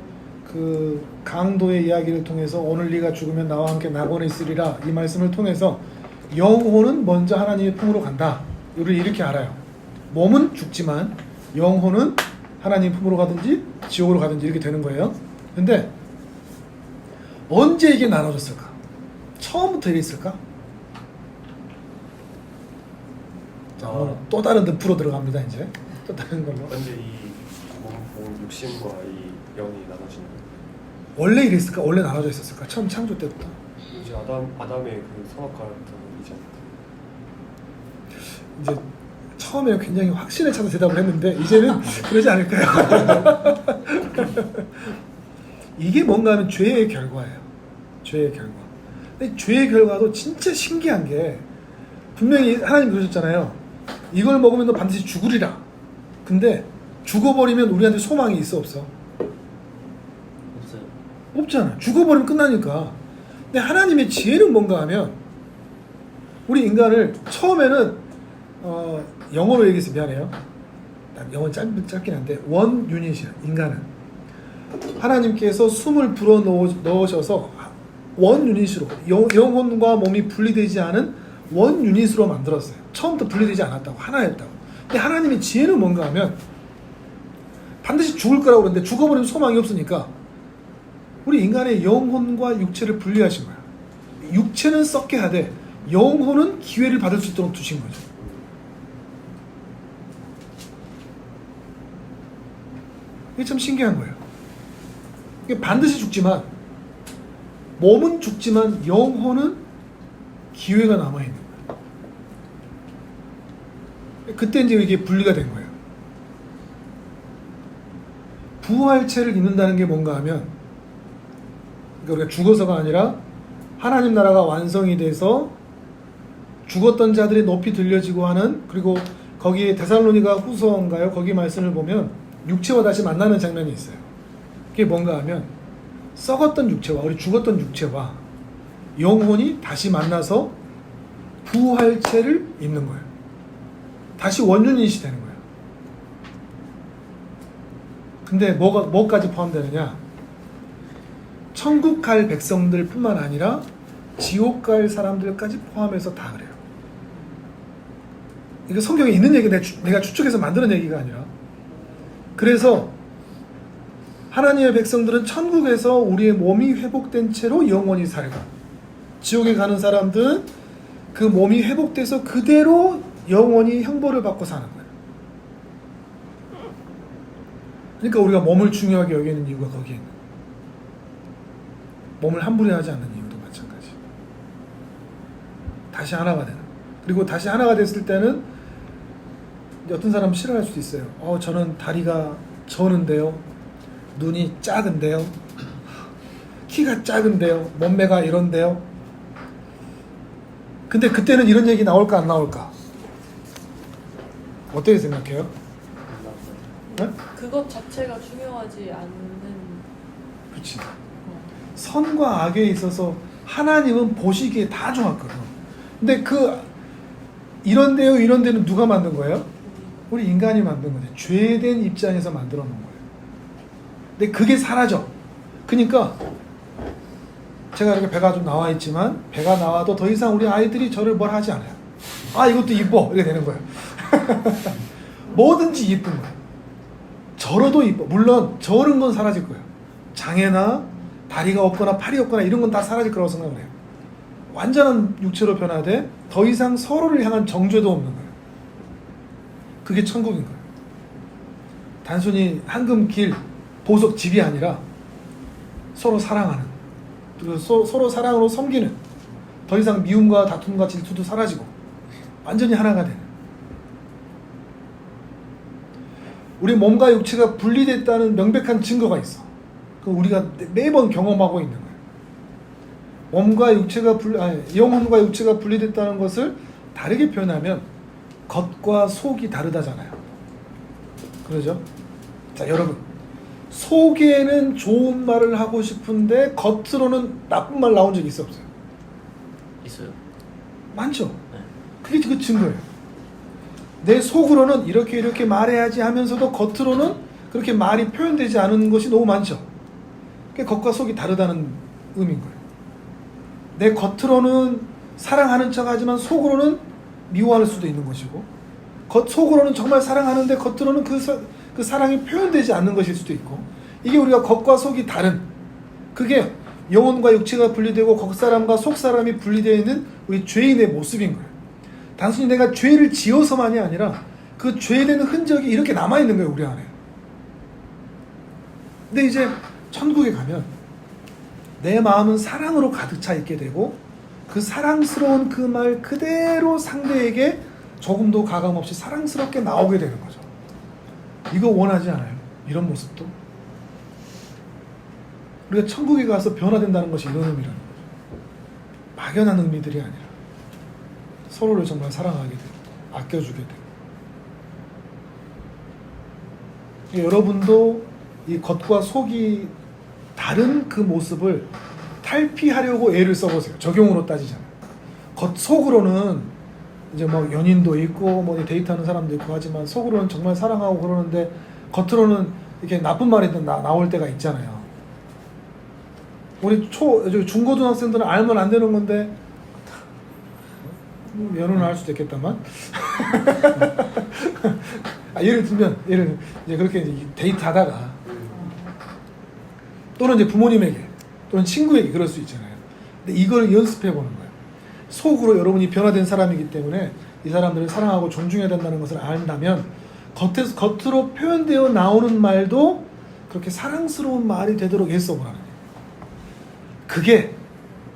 그 강도의 이야기를 통해서 오늘 네가 죽으면 나와 함께 낙원에 있으리라 이 말씀을 통해서 영혼은 먼저 하나님의 품으로 간다. 우리 이렇게 알아요. 몸은 죽지만 영혼은 하나님 품으로 가든지 지옥으로 가든지 이렇게 되는 거예요. 근데 언제 이게 나눠졌을까? 처음부터 이랬을까? 자, 오늘 또 다른 늪으로 들어갑니다. 이제 또 다른 걸로. 언제 이 몸, 육신과 이 영이 나눠지는 거예요? 원래 이랬을까? 원래 나눠져 있었을까? 처음 창조 때부터. 이제 아담의 그 선악과부터 이제 이제 처음에 굉장히 확신에 차서 대답을 했는데 이제는 그러지 않을까요? 이게 뭔가 하면 죄의 결과예요. 죄의 결과. 근데 죄의 결과도 진짜 신기한 게 분명히 하나님 그러셨잖아요. 이걸 먹으면 너 반드시 죽으리라. 근데 죽어버리면 우리한테 소망이 있어 없어? 없어요. 없잖아. 죽어버리면 끝나니까. 근데 하나님의 지혜는 뭔가 하면 우리 인간을 처음에는 영어로 얘기해서 미안해요. 영어는 짧긴 한데 원 유닛이야. 인간은 하나님께서 숨을 불어 넣으셔서 원 유닛으로 영혼과 몸이 분리되지 않은 원 유닛으로 만들었어요. 처음부터 분리되지 않았다고. 하나였다고. 근데 하나님의 지혜는 뭔가 하면 반드시 죽을 거라고 그러는데 죽어버리면 소망이 없으니까 우리 인간의 영혼과 육체를 분리하신 거야. 육체는 썩게 하되 영혼은 기회를 받을 수 있도록 두신 거죠. 이게 참 신기한 거예요. 이게 반드시 죽지만 몸은 죽지만 영혼은 기회가 남아있는 거예요. 그때 이제 이게 분리가 된 거예요. 부활체를 입는다는 게 뭔가 하면 그러니까 우리가 죽어서가 아니라 하나님 나라가 완성이 돼서 죽었던 자들이 높이 들려지고 하는, 그리고 거기에 데살로니가 후서인가요? 거기 말씀을 보면 육체와 다시 만나는 장면이 있어요. 그게 뭔가 하면 썩었던 육체와, 우리 죽었던 육체와 영혼이 다시 만나서 부활체를 입는 거예요. 다시 원유닛이 되는 거예요. 근데 뭐까지 포함되느냐? 천국 갈 백성들 뿐만 아니라 지옥 갈 사람들까지 포함해서 다 그래요. 이거 성경에 있는 얘기, 내가 추측해서 만드는 얘기가 아니라. 그래서 하나님의 백성들은 천국에서 우리의 몸이 회복된 채로 영원히 살고, 지옥에 가는 사람들은 그 몸이 회복돼서 그대로 영원히 형벌을 받고 사는 거예요. 그러니까 우리가 몸을 중요하게 여기는 이유가 거기에 있는 거예요. 몸을 함부로 하지 않는 이유도 마찬가지. 다시 하나가 되는. 그리고 다시 하나가 됐을 때는 어떤 사람은 싫어할 수도 있어요. 저는 다리가 저는데요, 눈이 작은데요, 키가 작은데요, 몸매가 이런데요. 근데 그때는 이런 얘기 나올까 안 나올까? 어떻게 생각해요? 네? 그것 자체가 중요하지 않는. 그렇지. 선과 악에 있어서 하나님은 보시기에 다 좋았거든. 근데 이런 데는 누가 만든 거예요? 우리 인간이 만든 거죠. 죄된 입장에서 만들어 놓은 거예요. 근데 그게 사라져. 그러니까 제가 이렇게 배가 좀 나와 있지만, 배가 나와도 더 이상 우리 아이들이 저를 뭘 하지 않아요. 이것도 이뻐, 이렇게 되는 거예요. 뭐든지 이쁜 거예요. 저러도 이뻐. 물론 저런 건 사라질 거예요. 장애나 다리가 없거나 팔이 없거나 이런 건 다 사라질 거라고 생각을 해요. 완전한 육체로 변화돼 더 이상 서로를 향한 정죄도 없는 거예요. 그게 천국인 거예요. 단순히 황금 길, 보석 집이 아니라 서로 사랑하는, 그리고 서로 사랑으로 섬기는, 더 이상 미움과 다툼과 질투도 사라지고 완전히 하나가 되는. 우리 몸과 육체가 분리됐다는 명백한 증거가 있어. 그 우리가 매번 경험하고 있는 거예요. 영혼과 육체가 분리됐다는 것을 다르게 표현하면 겉과 속이 다르다잖아요. 그러죠? 자, 여러분, 속에는 좋은 말을 하고 싶은데 겉으로는 나쁜 말 나온 적 있어 없어요? 있어요. 많죠? 네. 그게 그 증거예요. 내 속으로는 이렇게 말해야지 하면서도 겉으로는 그렇게 말이 표현되지 않은 것이 너무 많죠. 그게 겉과 속이 다르다는 의미인 거예요. 내 겉으로는 사랑하는 척하지만 속으로는 미워할 수도 있는 것이고, 속으로는 정말 사랑하는데 겉으로는 그 사랑이 표현되지 않는 것일 수도 있고, 이게 우리가 겉과 속이 다른, 그게 영혼과 육체가 분리되고 겉사람과 속사람이 분리되어 있는 우리 죄인의 모습인 거예요. 단순히 내가 죄를 지어서만이 아니라 그 죄되는 흔적이 이렇게 남아있는 거예요, 우리 안에. 근데 이제 천국에 가면 내 마음은 사랑으로 가득 차 있게 되고, 그 사랑스러운 그 말 그대로 상대에게 조금도 가감없이 사랑스럽게 나오게 되는 거죠. 이거 원하지 않아요? 이런 모습도? 우리가 천국에 가서 변화된다는 것이 이런 의미라는 거죠. 막연한 의미들이 아니라 서로를 정말 사랑하게 되고 아껴주게 되고, 여러분도 이 겉과 속이 다른 그 모습을 탈피하려고 애를 써보세요. 적용으로 따지잖아요. 속으로는 이제 뭐 연인도 있고 뭐 데이트하는 사람도 있고 하지만 속으로는 정말 사랑하고 그러는데 겉으로는 이렇게 나쁜 말이 나올 때가 있잖아요. 우리 중고등학생들은 알면 안 되는 건데 연애는 할 수도 있겠다만 예를 들면 이제 그렇게 이제 데이트하다가 또는 이제 부모님에게 또는 친구에게 그럴 수 있잖아요. 근데 이걸 연습해 보는 거예요. 속으로 여러분이 변화된 사람이기 때문에 이 사람들을 사랑하고 존중해야 된다는 것을 안다면 겉으로 표현되어 나오는 말도 그렇게 사랑스러운 말이 되도록 애써보라는 거예요.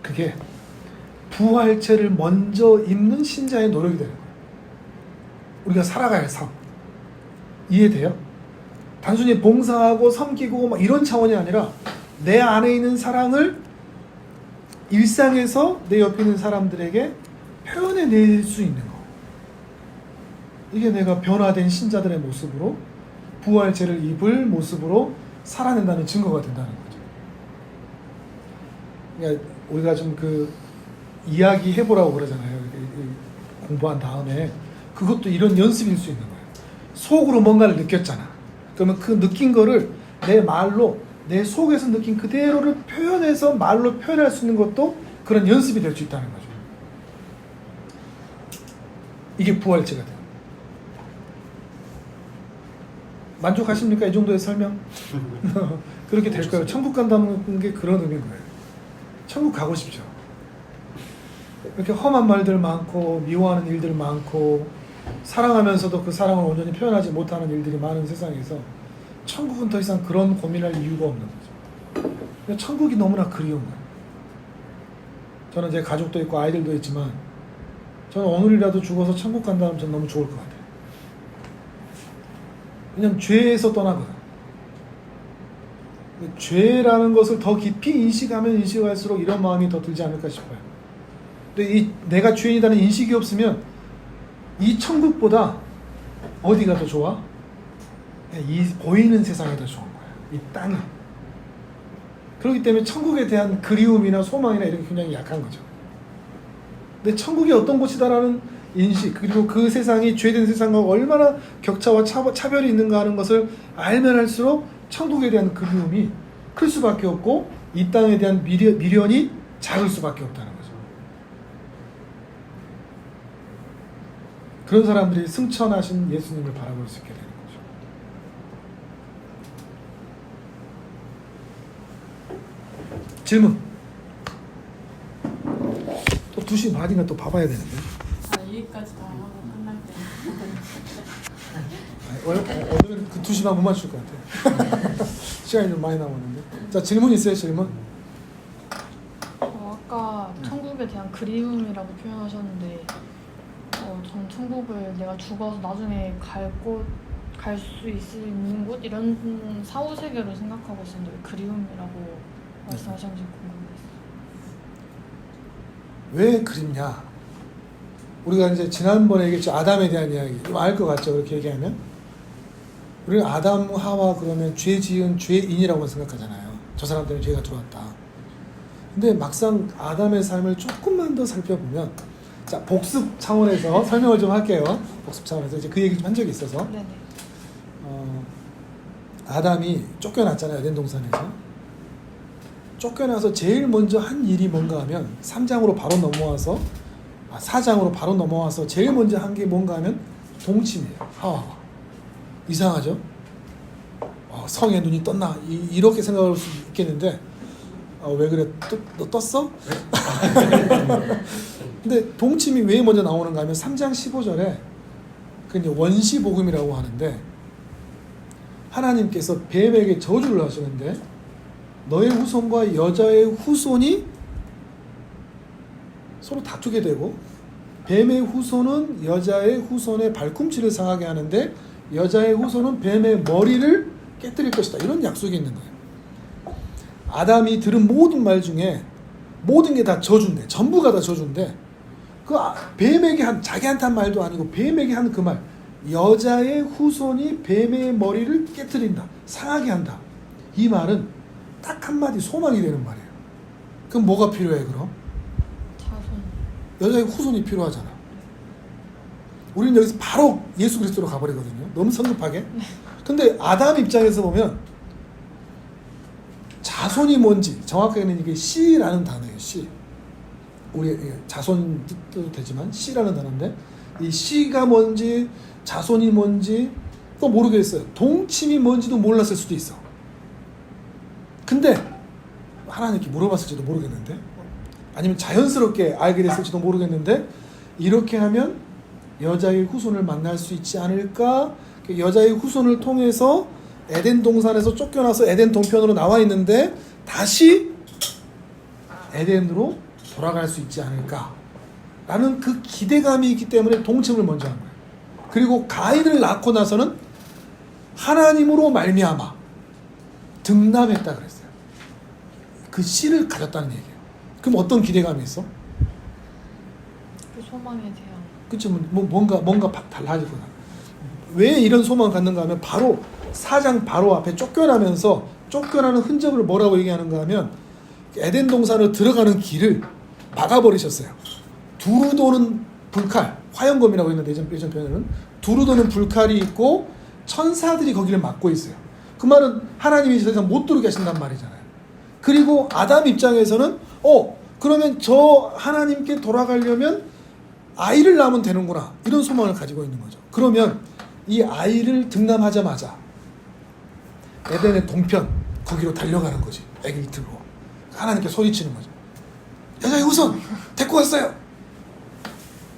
그게 부활체를 먼저 입는 신자의 노력이 되는 거예요. 우리가 살아갈 삶. 이해돼요? 단순히 봉사하고 섬기고 막 이런 차원이 아니라 내 안에 있는 사랑을 일상에서 내 옆에 있는 사람들에게 표현해낼 수 있는 거. 이게 내가 변화된 신자들의 모습으로 부활체를 입을 모습으로 살아낸다는 증거가 된다는 거죠. 그러니까 우리가 좀 그 이야기 해보라고 그러잖아요. 공부한 다음에 그것도 이런 연습일 수 있는 거예요. 속으로 뭔가를 느꼈잖아. 그러면 그 느낀 거를 내 말로 내 속에서 느낀 그대로를 표현해서 말로 표현할 수 있는 것도 그런 연습이 될 수 있다는 거죠. 이게 부활체가 돼요. 만족하십니까? 이 정도의 설명? 그렇게 될 거예요. 천국 간다는 게 그런 의미인 거예요. 천국 가고 싶죠. 이렇게 험한 말들 많고 미워하는 일들 많고 사랑하면서도 그 사랑을 온전히 표현하지 못하는 일들이 많은 세상에서 천국은 더 이상 그런 고민할 이유가 없는 거죠. 그냥 천국이 너무나 그리운 거예요. 저는 제 가족도 있고 아이들도 있지만 저는 오늘이라도 죽어서 천국 간다면 저는 너무 좋을 것 같아요. 왜냐면 죄에서 떠나거든. 죄라는 것을 더 깊이 인식하면 인식할수록 이런 마음이 더 들지 않을까 싶어요. 근데 이 내가 죄인이라는 인식이 없으면 이 천국보다 어디가 더 좋아? 이 보이는 세상이 더 좋은 거야. 이 땅이. 그렇기 때문에 천국에 대한 그리움이나 소망이나 이런 게 굉장히 약한 거죠. 근데 천국이 어떤 곳이다라는 인식, 그리고 그 세상이 죄된 세상과 얼마나 격차와 차별이 있는가 하는 것을 알면 할수록 천국에 대한 그리움이 클 수밖에 없고 이 땅에 대한 미련이 작을 수밖에 없다는 거죠. 그런 사람들이 승천하신 예수님을 바라볼 수 있게 되는 거죠. 질문. 또 2시 반인가 또 봐봐야 되는데. 여기까지 다 하고 끝날 때. 오늘은 그 2시만 못 맞출 것 같아. 시간이 좀 많이 남았는데. 자, 질문 있어요? 질문? 아까 천국에 대한 그리움이라고 표현하셨는데 전 천국을 내가 죽어서 나중에 갈 수 있는 곳 이런 사후세계로 생각하고 있었는데 왜 그리움이라고 말씀하셨는지 궁금했어요. 왜 그립냐? 우리가 이제 지난번에 얘기했죠. 아담에 대한 이야기. 좀 알 것 같죠? 그렇게 얘기하면. 우리는 아담, 하와 그러면 죄 지은 죄인이라고 생각하잖아요. 저 사람 때문에 죄가 들어왔다. 근데 막상 아담의 삶을 조금만 더 살펴보면, 자, 복습 차원에서 설명을 좀 할게요. 복습 차원에서 이제 그 얘기 좀 한 적이 있어서. 네네. 아담이 쫓겨났잖아요. 에덴 동산에서. 쫓겨나서 제일 먼저 한 일이 뭔가 하면 3장으로 바로 넘어와서 4장으로 바로 넘어와서 제일 먼저 한 게 뭔가 하면 동침이에요. 하와와. 이상하죠? 성의 눈이 떴나? 이렇게 생각할 수 있겠는데 왜 그래? 너 떴어? 근데 동침이 왜 먼저 나오는가 하면 3장 15절에 그 이제 원시복음이라고 하는데 하나님께서 뱀에게 저주를 하시는데 너의 후손과 여자의 후손이 서로 다투게 되고 뱀의 후손은 여자의 후손의 발꿈치를 상하게 하는데 여자의 후손은 뱀의 머리를 깨뜨릴 것이다. 이런 약속이 있는 거예요. 아담이 들은 모든 말 중에 모든 게 다 저주인데 전부가 다 저주인데 그 뱀에게 한 자기한테 한 말도 아니고 뱀에게 한 그 말 여자의 후손이 뱀의 머리를 깨뜨린다. 상하게 한다. 이 말은 딱 한마디 소망이 되는 말이에요. 그럼 뭐가 필요해 그럼? 자손. 여자의 후손이 필요하잖아. 우리는 여기서 바로 예수 그리스도로 가버리거든요. 너무 성급하게. 근데 아담 입장에서 보면 자손이 뭔지 정확하게는 이게 씨라는 단어예요. 씨. 우리 자손 뜻도 되지만 씨라는 단어인데 이 씨가 뭔지 자손이 뭔지 또 모르겠어요. 동침이 뭔지도 몰랐을 수도 있어. 근데 하나님께 물어봤을지도 모르겠는데 아니면 자연스럽게 알게 됐을지도 모르겠는데 이렇게 하면 여자의 후손을 만날 수 있지 않을까? 여자의 후손을 통해서 에덴 동산에서 쫓겨나서 에덴 동편으로 나와 있는데 다시 에덴으로 돌아갈 수 있지 않을까? 라는 그 기대감이 있기 때문에 동침을 먼저 한 거예요. 그리고 가인을 낳고 나서는 하나님으로 말미암아 등남했다 그랬어요. 그 씨를 가졌다는 얘기예요. 그럼 어떤 기대감이 있어? 그죠. 소망에 대한 그쵸? 뭔가 달라질 거다. 왜 이런 소망을 갖는가 하면 바로 사장 바로 앞에 쫓겨나는 흔적을 뭐라고 얘기하는가 하면 에덴 동산으로 들어가는 길을 막아버리셨어요. 두루 도는 불칼, 화영검이라고 있는데 예전 편에는 두루 도는 불칼이 있고 천사들이 거기를 막고 있어요. 그 말은 하나님이 더 이상 못 들어오게 하신단 말이잖아요. 그리고 아담 입장에서는 그러면 저 하나님께 돌아가려면 아이를 낳으면 되는구나, 이런 소망을 가지고 있는 거죠. 그러면 이 아이를 등남하자마자 에덴의 동편 거기로 달려가는 거지. 애기를 들고 하나님께 소리치는 거죠. 여자의 우선 데리고 왔어요.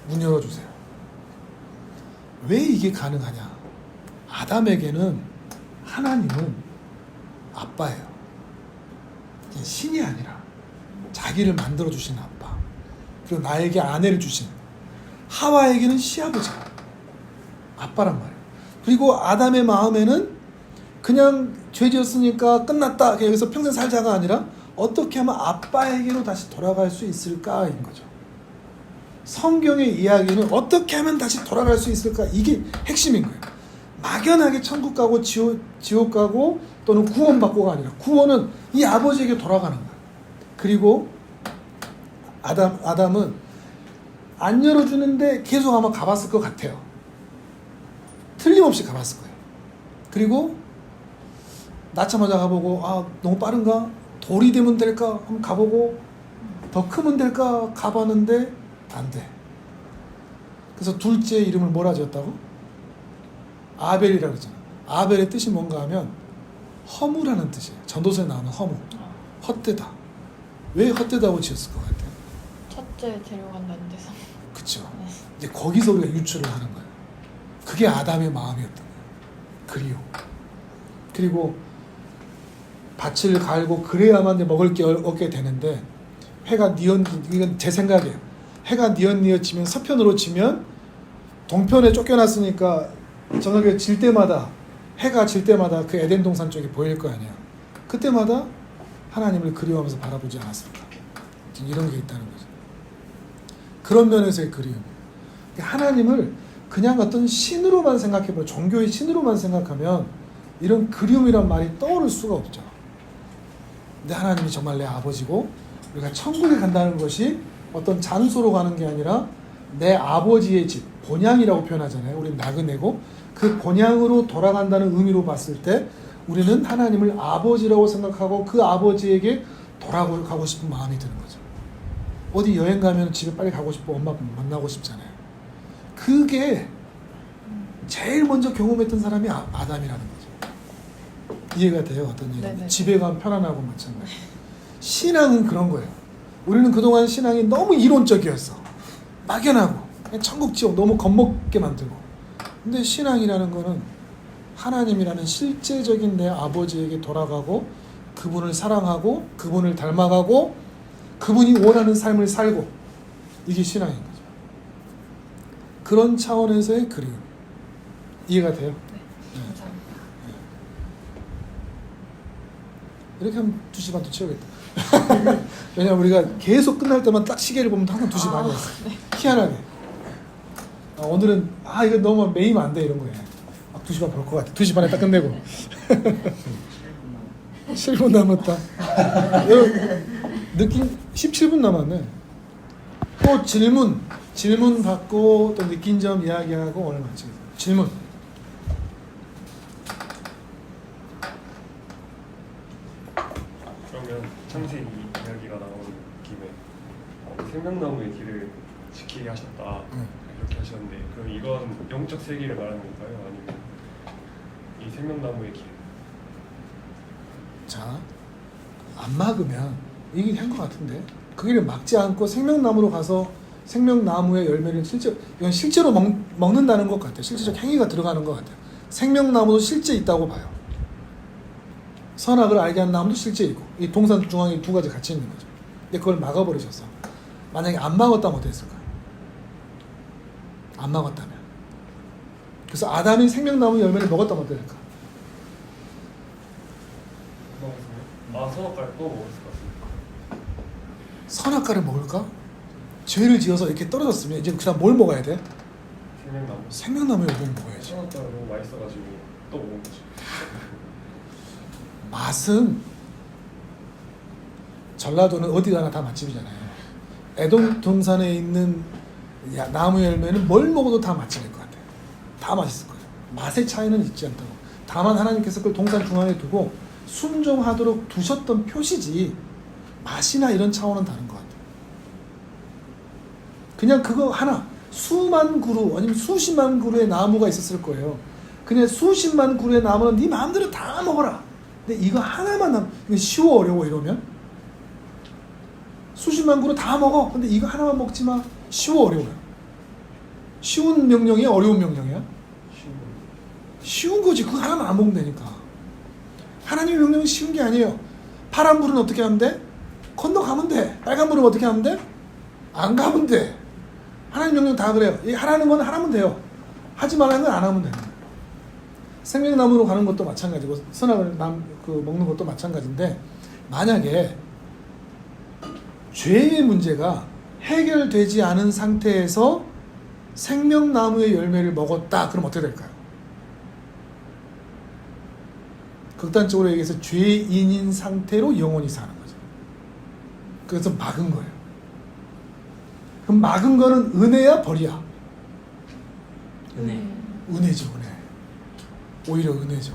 문 열어주세요. 왜 이게 가능하냐? 아담에게는 하나님은 아빠예요. 신이 아니라 자기를 만들어주신 아빠, 그리고 나에게 아내를 주신 하와에게는 시아버지가 아빠란 말이에요. 그리고 아담의 마음에는 그냥 죄 지었으니까 끝났다, 여기서 평생 살자가 아니라 어떻게 하면 아빠에게로 다시 돌아갈 수 있을까인 거죠. 성경의 이야기는 어떻게 하면 다시 돌아갈 수 있을까, 이게 핵심인 거예요. 막연하게 천국 가고 지옥 가고 또는 구원받고가 아니라 구원은 이 아버지에게 돌아가는 거예요. 그리고 아담은 안 열어주는데 계속 아마 가봤을 것 같아요. 틀림없이 가봤을 거예요. 그리고 낳자마자 가보고 너무 빠른가? 돌이 되면 될까? 한번 가보고 더 크면 될까? 가봤는데 안 돼. 그래서 둘째 이름을 뭐라 지었다고? 아벨이라고 했잖아. 아벨의 뜻이 뭔가 하면 허무라는 뜻이에요. 전도서에 나오는 허무. 헛되다. 왜 헛되다고 지었을 것 같아요? 첫째 데려간다는 데서. 그쵸. 이제 거기서 우리가 유추를 하는 거예요. 그게 아담의 마음이었던 거예요. 그리움. 그리고 밭을 갈고 그래야만 이제 먹을 게 얻게 되는데, 해가 이건 제 생각이에요. 해가 뉘엿뉘엿 서편으로 치면 동편에 쫓겨났으니까 저녁에 질 때마다, 해가 질 때마다 그 에덴 동산 쪽이 보일 거 아니에요. 그때마다 하나님을 그리워하면서 바라보지 않았을까, 이런 게 있다는 거죠. 그런 면에서의 그리움. 하나님을 그냥 어떤 신으로만 생각해보면, 종교의 신으로만 생각하면 이런 그리움이란 말이 떠오를 수가 없죠. 근데 하나님이 정말 내 아버지고, 우리가 천국에 간다는 것이 어떤 장소로 가는 게 아니라 내 아버지의 집, 본향이라고 표현하잖아요. 우리는 나그네고, 그 본향으로 돌아간다는 의미로 봤을 때 우리는 하나님을 아버지라고 생각하고 그 아버지에게 돌아가고 싶은 마음이 드는 거죠. 어디 여행 가면 집에 빨리 가고 싶고 엄마 만나고 싶잖아요. 그게 제일 먼저 경험했던 사람이 아담이라는 거죠. 이해가 돼요? 어떤 얘기? 네네. 집에 가면 편안하고 마찬가지. 신앙은 그런 거예요. 우리는 그동안 신앙이 너무 이론적이었어. 막연하고 천국 지옥 너무 겁먹게 만들고. 근데 신앙이라는 거는 하나님이라는 실제적인 내 아버지에게 돌아가고 그분을 사랑하고 그분을 닮아가고 그분이 원하는 삶을 살고, 이게 신앙인 거죠. 그런 차원에서의 그리움. 이해가 돼요? 네, 감사합니다. 이렇게 하면 2시 반도 채우겠다. 왜냐면 우리가 계속 끝날 때만 딱 시계를 보면 항상 2시 반이었어. 네. 희한하게. 오늘은 이거 너무 매이면 안 돼, 이런 거예요. 2시 반 볼 것 같아. 2시 반에 딱 끝내고. 7분 남았다. 느낌 17분 남았네. 또 질문 받고 또 느낀 점 이야기하고 오늘 마치겠습니다. 질문. 그러면 창세기 이야기가 나온 김에 생명나무의 길을 지키게 하셨다, 이렇게 하셨는데, 그럼 이건 영적 세계를 말하는 건가요? 아니면 이 생명나무의 길? 자, 안 막으면 이게 한 것 같은데, 그 길을 막지 않고 생명나무로 가서 생명나무의 열매를 이건 실제로 먹는다는 것 같아요. 실제적 행위가 들어가는 것 같아요. 생명나무도 실제 있다고 봐요. 선악을 알게 하는 나무도 실제 있고, 이 동산 중앙에 두 가지 같이 있는 거죠. 근데 그걸 막아버리셨어. 만약에 안 막았다면 어땠을까요? 안 막았다면. 그래서 아담이 생명나무 열매를 먹었다면 어떨까? 선악과를 또 먹었을 것 같습니다. 선악과를 먹을까? 죄를 지어서 이렇게 떨어졌으면 이제 그다음 뭘 먹어야 돼? 생명나무. 생명나무를 먹어야지. 생각보다 너무 맛있어가지고 또 먹은 거지. 맛은 전라도는 어디 가나 다 맛집이잖아요. 애동동산에 있는 나무 열매는 뭘 먹어도 다 맛집일 것 같아요. 다 맛있을 거예요. 맛의 차이는 있지 않다고. 다만 하나님께서 그걸 동산 중앙에 두고 순종하도록 두셨던 표시지 맛이나 이런 차원은 다른 것 같아요. 그냥 그거 하나 수만 그루 아니면 수십만 그루의 나무가 있었을 거예요. 그냥 수십만 그루의 나무는 네 마음대로 다 먹어라. 근데 이거 하나만 이거 쉬워 어려워 이러면? 수십만 그루 다 먹어. 근데 이거 하나만 먹지 마. 쉬워 어려워요. 쉬운 명령이야? 어려운 명령이야? 쉬운 거지. 그거 하나만 안 먹으면 되니까. 하나님의 명령은 쉬운 게 아니에요. 파란 불은 어떻게 하면 돼? 건너가면 돼. 빨간 불은 어떻게 하면 돼? 안 가면 돼. 하나님 명령 다 그래요. 하라는 건 하라면 돼요. 하지 말라는 건 안 하면 돼요. 생명나무로 가는 것도 마찬가지고 선악을 먹는 것도 마찬가지인데 만약에 죄의 문제가 해결되지 않은 상태에서 생명나무의 열매를 먹었다. 그럼 어떻게 될까요? 극단적으로 얘기해서 죄인인 상태로 영원히 사는 거죠. 그래서 막은 거예요. 그럼 막은 거는 은혜야 벌이야? 은혜. 은혜죠, 은혜. 오히려 은혜죠.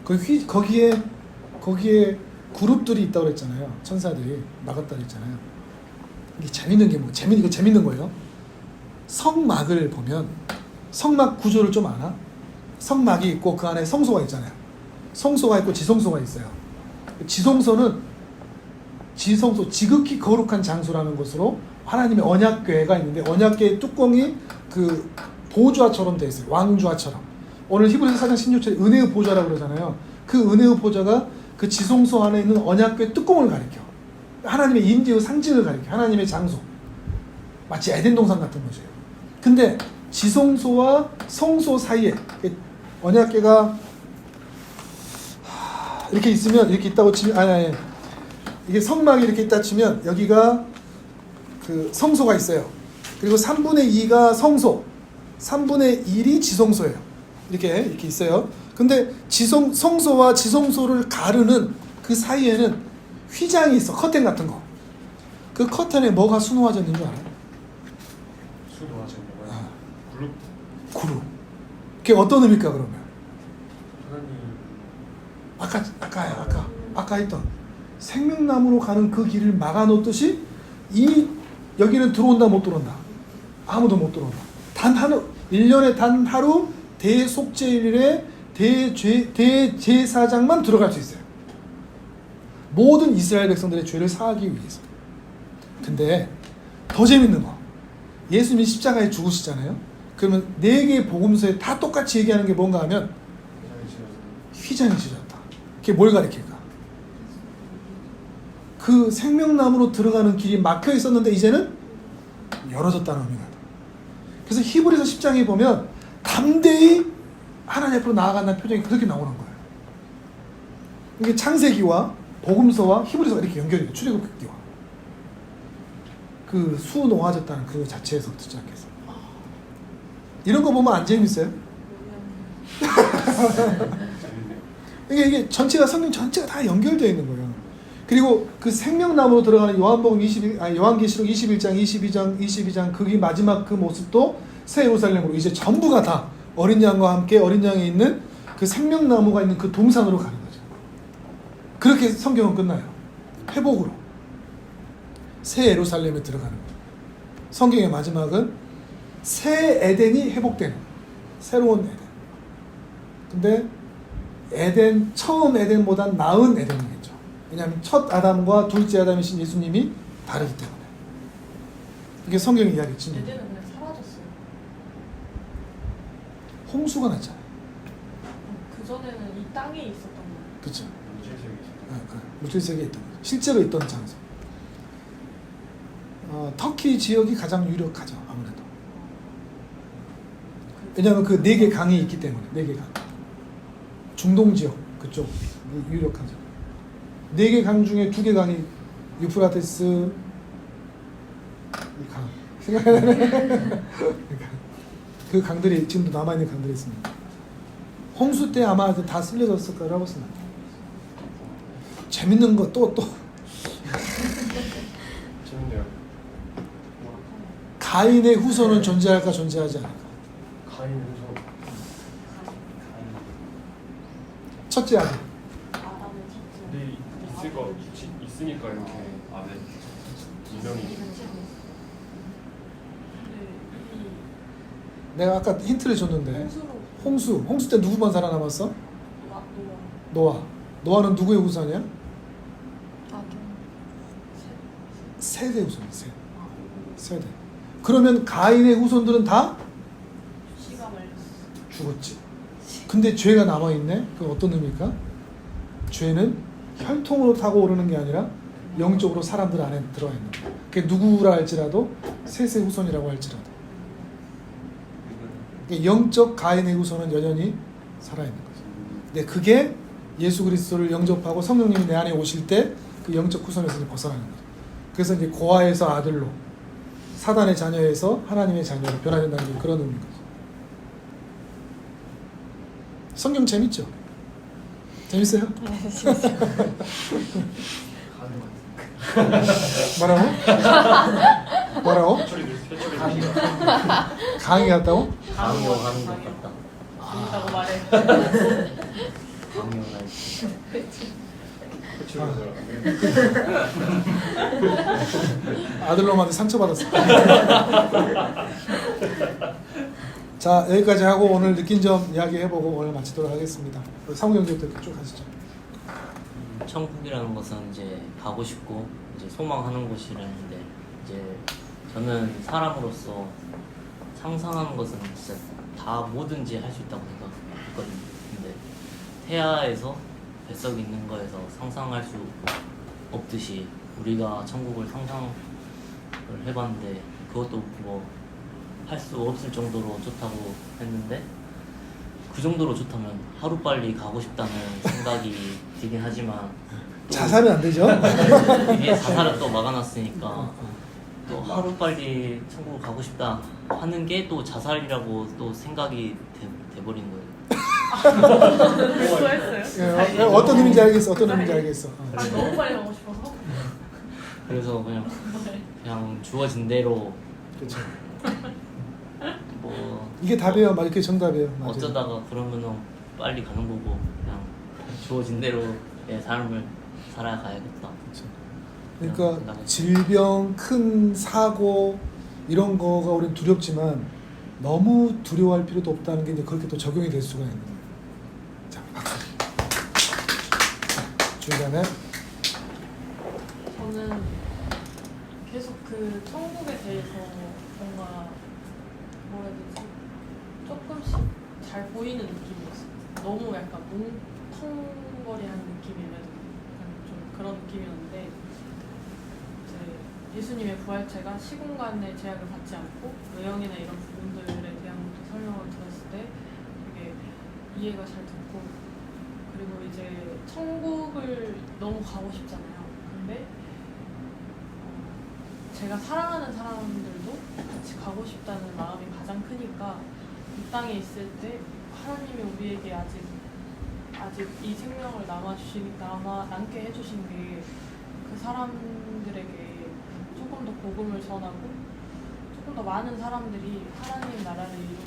거기에 그룹들이 있다고 그랬잖아요. 천사들이 막았다고 그랬잖아요. 이게 재밌는 게 이거 재밌는 거예요. 성막을 보면 성막 구조를 좀 아나? 성막이 있고 그 안에 성소가 있잖아요. 성소가 있고 지성소가 있어요. 지성소는 지극히 거룩한 장소라는 것으로 하나님의 언약궤가 있는데 언약궤의 뚜껑이 그 보좌처럼 돼 있어요. 왕좌처럼. 오늘 히브리서 4장 16절에 은혜의 보좌라고 그러잖아요. 그 은혜의 보좌가 그 지성소 안에 있는 언약궤 뚜껑을 가리켜. 하나님의 임재의 상징을 가리켜. 하나님의 장소. 마치 에덴 동산 같은 거죠. 근데 지성소와 성소 사이에 언약궤가 이렇게 있으면 이렇게 있다고 치면 이게 성막이 이렇게 있다 치면 여기가 그 성소가 있어요. 그리고 3분의 2가 성소, 3분의 1이 지성소예요. 이렇게 있어요. 근데 성소와 지성소를 가르는 그 사이에는 휘장이 있어. 커튼 같은 거. 그 커튼에 뭐가 수놓아져 있는 줄 알아요? 수놓아져 있는 거야. 구루. 그게 어떤 의미일까 그러면? 하나님. 아까 했던 생명나무로 가는 그 길을 막아놓듯이 여기는 들어온다 못 들어온다. 아무도 못 들어온다. 1년에 단 하루 대속죄일에 대제사장만 들어갈 수 있어요. 모든 이스라엘 백성들의 죄를 사하기 위해서. 근데 더 재밌는 거. 예수님이 십자가에 죽으시잖아요. 그러면 4개의 복음서에 다 똑같이 얘기하는 게 뭔가 하면 휘장이 지어졌다. 그게 뭘 가리킬까? 그 생명나무로 들어가는 길이 막혀 있었는데 이제는 열어졌다는 의미가. 그래서 히브리서 10장에 보면 담대히 하나님 앞으로 나아간다는 표정이 그렇게 나오는 거예요. 이게 창세기와 복음서와 히브리서가 이렇게 연결이 돼요. 출애굽기와. 그 수놓아졌다는 그 자체에서부터 시작해서. 이런 거 보면 안 재밌어요? 이게 전체가 성경 전체가 다 연결되어 있는 거예요. 그리고 그 생명나무로 들어가는 요한계시록 21장, 22장 그게 마지막 그 모습도 새 예루살렘으로 이제 전부가 다 어린 양과 함께 어린 양에 있는 그 생명나무가 있는 그 동산으로 가는 거죠. 그렇게 성경은 끝나요. 회복으로 새 예루살렘에 들어가는 거예요. 성경의 마지막은 새 에덴이 회복되는 거예요. 새로운 에덴. 근데 처음 에덴보다 나은 에덴이겠죠. 왜냐하면 첫 아담과 둘째 아담이신 예수님이 다르기 때문에. 이게 성경의 이야기지. 에덴은 그냥 사라졌어요. 홍수가 났잖아요. 그 전에는 이 땅에 있었던 거예요. 그렇죠. 물질세계. 물질세계에 있던 거죠. 실제로 있던 장소. 터키 지역이 가장 유력하죠. 아무래도. 왜냐하면 그 4개 강이 있기 때문에. 4개 강. 중동 지역 그쪽 유력하죠. 4개 강 중에 2개 강이 유프라테스, 이 강. 그러니까 그 강들이 지금도 남아있는 강들이 있습니다. 홍수 때 아마 다 쓸려졌을 거라고 생각합니다. 재밌는 거 또 재밌네요. 가인의 후손은 존재할까 존재하지 않을까? 가인 후손. 첫째 아들. 아담의 첫째. 근데 있으니까 이렇게 아들 이명이 내가 아까 힌트를 줬는데 홍수로 홍수 때 누구만 살아남았어? 노아. 노아는 누구의 후손이야? 아들. 세대 후손이 세대. 그러면 가인의 후손들은 다 씨가 말렸어. 죽었지. 근데 죄가 남아있네? 그건 어떤 의미일까? 죄는 혈통으로 타고 오르는 게 아니라 영적으로 사람들 안에 들어와 있는 거야. 그게 누구라 할지라도 셋의 후손이라고 할지라도. 그러니까 영적 가인의 후손은 여전히 살아있는 거죠. 근데 그게 예수 그리스도를 영접하고 성령님이 내 안에 오실 때 그 영적 후손에서 이제 벗어나는 거죠. 그래서 이제 고아에서 아들로, 사단의 자녀에서 하나님의 자녀로 변화된다는 게 그런 의미인 거죠. 성경 재밌죠? 재밌어요? 네, 진짜. 뭐라고? 강의 같다고? 강요하는 것 같다. 재밌다고 말해. 강요가 아들놈한테 상처받았어. 자, 여기까지 하고 오늘 느낀 점 이야기해보고 오늘 마치도록 하겠습니다. 상우 형제부터 쭉 하시죠. 천국이라는 것은 이제 가고 싶고 이제 소망하는 곳이라는데, 이제 저는 사람으로서 상상하는 것은 진짜 다 뭐든지 할 수 있다고 생각했거든요. 근데 태아에서 뱃속에 있는 거에서 상상할 수 없듯이 우리가 천국을 상상을 해봤는데, 그것도 뭐 할 수 없을 정도로 좋다고 했는데, 그 정도로 좋다면 하루빨리 가고 싶다는 생각이 들긴 하지만 자살은 안 되죠? 이게 자살을 또 막아놨으니까 또 하루빨리 천국을 가고 싶다 하는 게 또 자살이라고 또 생각이 돼버린 거예요. 수고했어요. 어떤 의미인지 알겠어. 어떤 의미인지 알겠어. 아, 너무 빨리 가고 싶어서. 그래서 그냥 주어진 대로 그렇죠. 뭐 이게 답이에요. 막 이렇게 정답이에요. 맞아요. 어쩌다가 그러면은 빨리 가는 거고, 그냥 주어진 대로의 삶을 살아가야겠다. 그러니까 질병, 큰 사고 이런 거가 우리는 두렵지만 너무 두려워할 필요도 없다는 게 이제 그렇게 또 적용이 될 수가 있는 거예요. 자, 박수. 중간에 저는 계속 그 천국에 대해서 뭔가 뭐라 해야 되지? 조금씩 잘 보이는 느낌이었어요. 너무 약간 뭉텅거리하는 느낌이면 좀 그런 느낌이었는데, 이제 예수님의 부활체가 시공간의 제약을 받지 않고 외형이나 이런 부분들에 대한 것도 설명을 들었을 때 되게 이해가 잘 됐고, 그리고 이제 천국을 너무 가고 싶잖아요. 근데 제가 사랑하는 사람들도 같이 가고 싶다는 마음이 가장 크니까 이 땅에 있을 때 하나님이 우리에게 아직 이 생명을 남게 해주신 게 그 사람들에게 조금 더 복음을 전하고 조금 더 많은 사람들이 하나님 나라를 이루고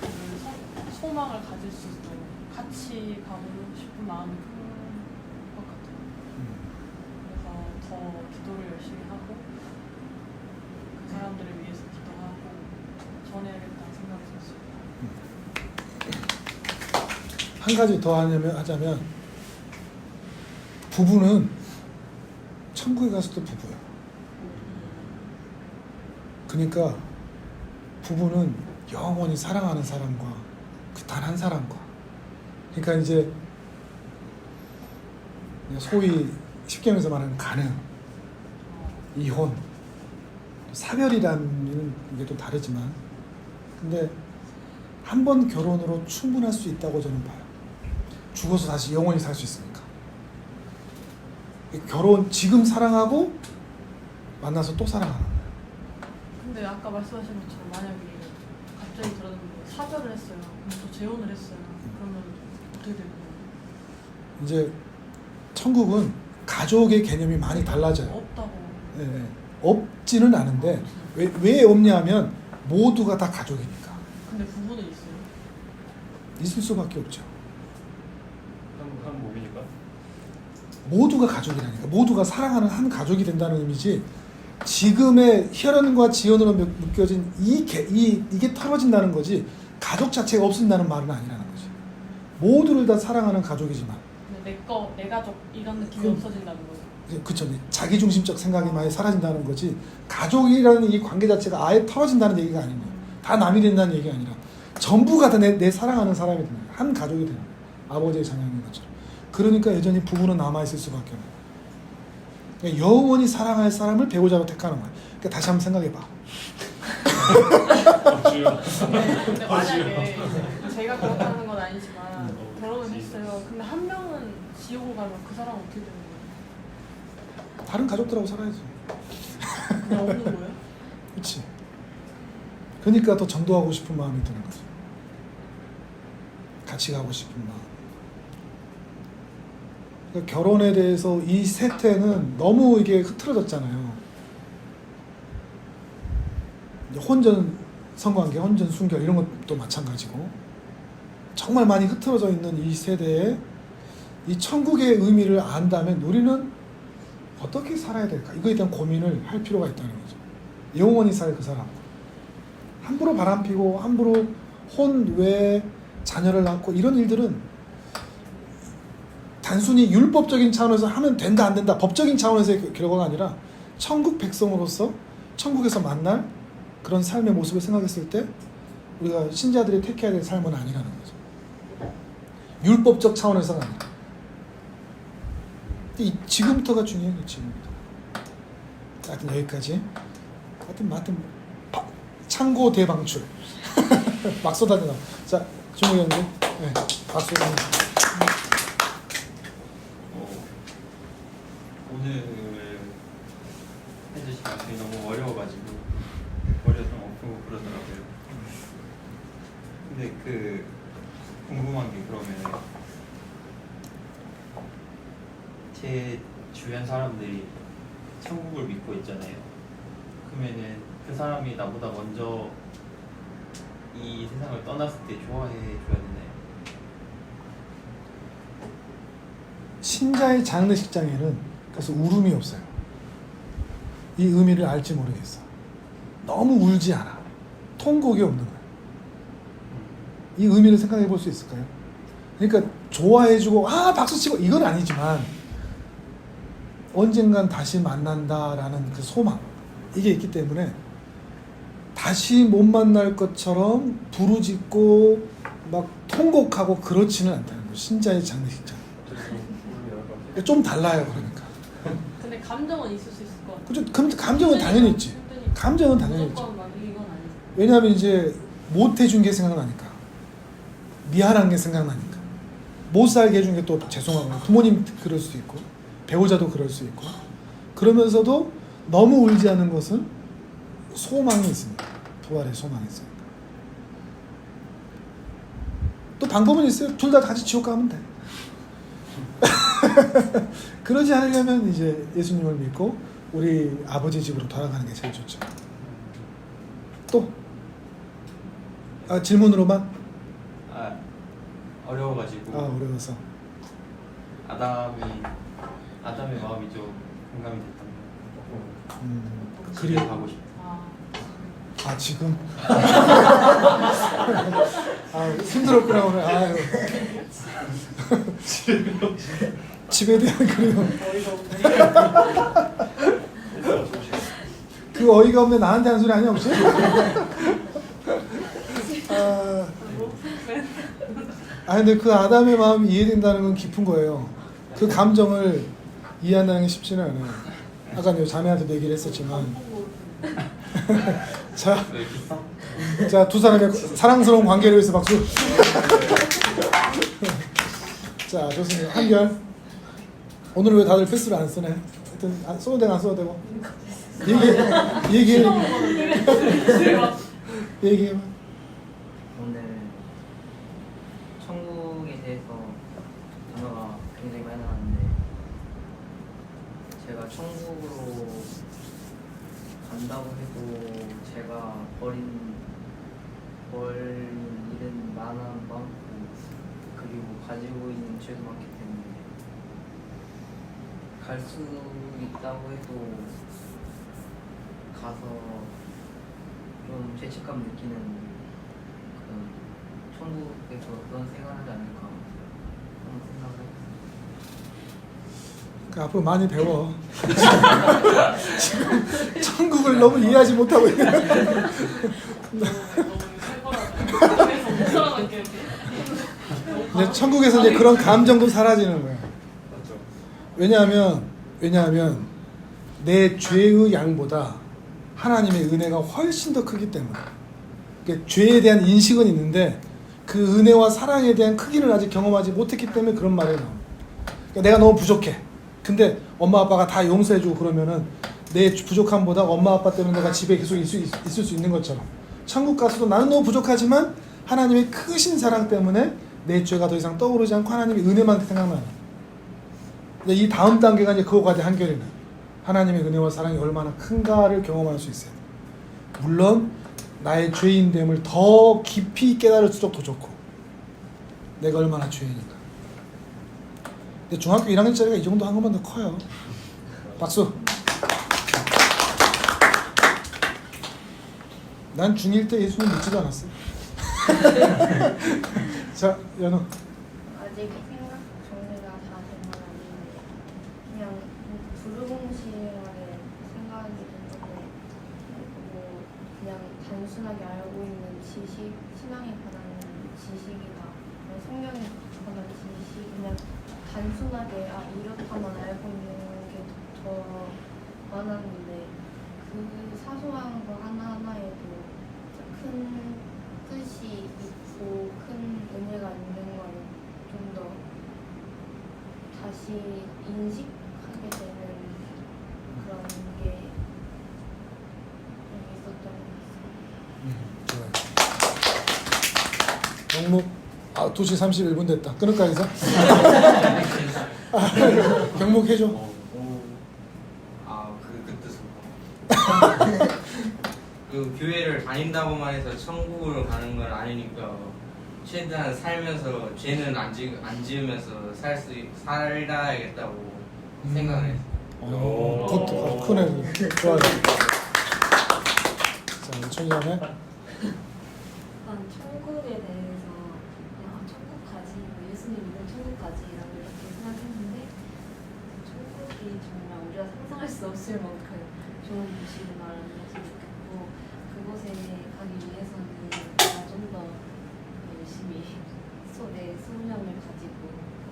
그 소망을 가질 수 있도록 같이 가고 싶은 마음이 큰 것 같아요. 그래서 더 기도를 열심히 하고 그 사람들을 위해서 기도하고 전해야겠다는 생각이 들었습니다. 한 가지 더 하자면 부부는 천국에 가서도 부부예요. 그러니까 부부는 영원히 사랑하는 사람과 그 단 한 사람과, 그러니까 이제 소위 십경에서 말하는 간음, 이혼, 사별이라는 게 또 다르지만, 근데 한 번 결혼으로 충분할 수 있다고 저는 봐요. 죽어서 다시 영원히 살 수 있으니까. 결혼 지금 사랑하고 만나서 또 사랑하는 거예요. 근데 아까 말씀하신 것처럼 만약에 갑자기 들었는데 사별을 했어요. 그럼 또 재혼을 했어요. 그러면 어떻게 되는 거예요? 이제 천국은 가족의 개념이 많이 달라져요. 없다고. 네, 없지는 않은데 왜 없냐면 모두가 다 가족이니까. 근데 부부는 있어요. 있을 수밖에 없죠. 한 몸이니까. 모두가 가족이라니까. 모두가 사랑하는 한 가족이 된다는 의미지. 지금의 혈연과 지연으로 묶여진 이게 떨어진다는 거지. 가족 자체가 없어진다는 말은 아니라는 거지. 모두를 다 사랑하는 가족이지만. 근데 내 가족 이런 느낌이 그- 없어진다는 거예요. 그쵸. 자기중심적 생각이 많이 사라진다는 거지. 가족이라는 이 관계 자체가 아예 떨어진다는 얘기가 아닙니다. 다 남이 된다는 얘기가 아니라 전부가 다 내 사랑하는 사람이 되는 거예요. 한 가족이 되는 거예요. 아버지의 자녀인 것처럼. 그러니까 여전히 부부는 남아있을 수밖에 없는 거예요. 그러니까 영원히 사랑할 사람을 배우자로 택하는 거예요. 그러니까 다시 한번 생각해봐. 근데 만약에 제가 그렇다는 건 아니지만 결혼을 했어요. 근데 한 명은 지옥을 가면 그 사람은 어떻게 되는 거예요? 다른 가족들하고 살아야지. 그냥 없는 거예요? 그렇지. 그러니까 더 전도하고 싶은 마음이 드는 거지. 같이 가고 싶은 마음. 그러니까 결혼에 대해서 이 세태는 너무 이게 흐트러졌잖아요. 이제 혼전 성관계, 혼전 순결 이런 것도 마찬가지고 정말 많이 흐트러져 있는 이 세대에 이 천국의 의미를 안다면 우리는 어떻게 살아야 될까? 이거에 대한 고민을 할 필요가 있다는 거죠. 영원히 살 그 사람. 함부로 바람피고 함부로 혼외 자녀를 낳고 이런 일들은 단순히 율법적인 차원에서 하면 된다 안 된다 법적인 차원에서의 결과가 아니라 천국 백성으로서 천국에서 만날 그런 삶의 모습을 생각했을 때 우리가 신자들이 택해야 될 삶은 아니라는 거죠. 율법적 차원에서가 아니라 지금부터가 중요해요. 지금부터. 하여튼 여기까지. 하여튼 창고 대방출. 막 쏟아내나. 자, 주무 형님. 네, 박수. 오늘 해주신 말씀이 너무 어려워가지고 머리가 좀 아프고 그러더라고요. 근데 그 궁금한 게 그러면 제 주변 사람들이 천국을 믿고 있잖아요. 그러면은 그 사람이 나보다 먼저 이 세상을 떠났을 때 좋아해 줘야 되나요? 신자의 장례식장에는 그래서 울음이 없어요. 이 의미를 알지 모르겠어. 너무 울지 않아. 통곡이 없는 거야. 이 의미를 생각해 볼 수 있을까요? 그러니까 좋아해주고 박수치고 이건 아니지만 언젠간 다시 만난다라는 그 소망 이게 있기 때문에 다시 못 만날 것처럼 부르짖고 막 통곡하고 그렇지는 않다는 거예요. 신자의 장례식장. 좀 달라요. 그러니까. 근데 감정은 있을 수 있을 것 같아요. 그죠? 그럼 감정은 당연히 있지. 감정은 당연히 있지. 무조건 막 이건 아니죠. 왜냐하면 이제 못 해준 게 생각나니까, 미안한 게 생각나니까, 못 살게 해준 게 또 죄송하고, 부모님 그럴 수 있고, 배우자도 그럴 수 있고, 그러면서도 너무 울지 않는 것은 소망이 있습니다. 부활의 소망이 있습니다. 또 방법은 있어요. 둘 다 같이 지옥 가면 돼. 그러지 않으려면 이제 예수님을 믿고 우리 아버지 집으로 돌아가는 게 제일 좋죠. 또 질문으로만 어려워가지고 어려워서 아담의 마음이 좀 공감이 됐던 거. 집에 가고 싶어. 지금 힘들었구나 오늘. 아유. 집에 대한 그리움. 그 어이가 없네. 나한테 하는 소리 아니야 혹시? 근데 그 아담의 마음이 이해된다는 건 깊은 거예요. 그 감정을 이해한다는 게 쉽지는 않아요. 아까 내가 자매한테 얘기를 했었지만 자, 두 사람의 사랑스러운 관계를 위해서 박수. 자, 좋습니다. 한결. 오늘은 왜 다들 패스를 안 쓰네? 하여튼 써도 되고 안 써도 되고. 얘기해. 제가 얘기해. 오늘 천국에 대해서 단어가 굉장히 많이 나왔는데 제가 천국으로 간다고 해도 제가 버린 일은 많고 그리고 가지고 있는 죄도 많기 때문에 갈 수 있다고 해도 가서 좀 죄책감 느끼는 그 천국에서 그런 생활하지 않을까 그런 생각을 했어요. 그러니까 앞으로 많이 배워. 지금 천국을 너무 이해하지 못하고 있는. 너무 살벌하다. 그래서 못 살아남게. 이제 천국에서 이제 그런 감정도 사라지는 거야. 맞죠. 왜냐하면 내 죄의 양보다 하나님의 은혜가 훨씬 더 크기 때문에. 그러니까 죄에 대한 인식은 있는데 그 은혜와 사랑에 대한 크기를 아직 경험하지 못했기 때문에 그런 말이 나옵니다. 그러니까 내가 너무 부족해. 근데 엄마 아빠가 다 용서해주고 그러면은 내 부족함보다 엄마 아빠 때문에 내가 집에 계속 있을 수 있는 것처럼 천국 가서도 나는 너무 부족하지만 하나님의 크신 사랑 때문에 내 죄가 더 이상 떠오르지 않고 하나님의 은혜만 생각나는. 근데 이 다음 단계가 이제 그거가 돼 한결이는 하나님의 은혜와 사랑이 얼마나 큰가를 경험할 수 있어요. 물론 나의 죄인됨을 더 깊이 깨달을수록 더 좋고 내가 얼마나 죄인인가. 근데 중학교 1학년짜리가 이 정도 한 것만 더 커요. 박수. 난 중1 때 예수님 믿지도 않았어. 자, 연우. 아직 생각 정리가 다 된 건 아닌데 그냥 두루뭉실하게 생각이 드는데 뭐 그냥 단순하게 알고 있는 지식, 신앙에 관한 지식이나 성경에 관한 지식 그냥 단순하게 이렇다만 알고 있는 게 더 많았는데 그 사소한 거 하나하나에도 큰 뜻이 있고 큰 의미가 있는 거를 좀 더 다시 인식하게 되는 그런 게 있었던 것 같습니다. 경목 2시 31분 됐다. 끊을까 인사? 경목 해줘. 그 뜻은 그 교회를 다닌다고만 해서 천국을 가는 건 아니니까 최대한 살면서 죄는 안 지으면서 살아야겠다고 생각을 했어요. 그것도 크네. 좋아요. 자, 청이하네. 난 천국에 대해서 그냥 천국 가지, 예수님 믿는 천국 가지라고 이렇게 생각했는데 천국이 정말 우리가 상상할 수 없을 만큼 좋은 곳이구나라는 것을 느꼈고 그곳에 가기 위해서는 내가 좀 더 열심히 내 소명을 가지고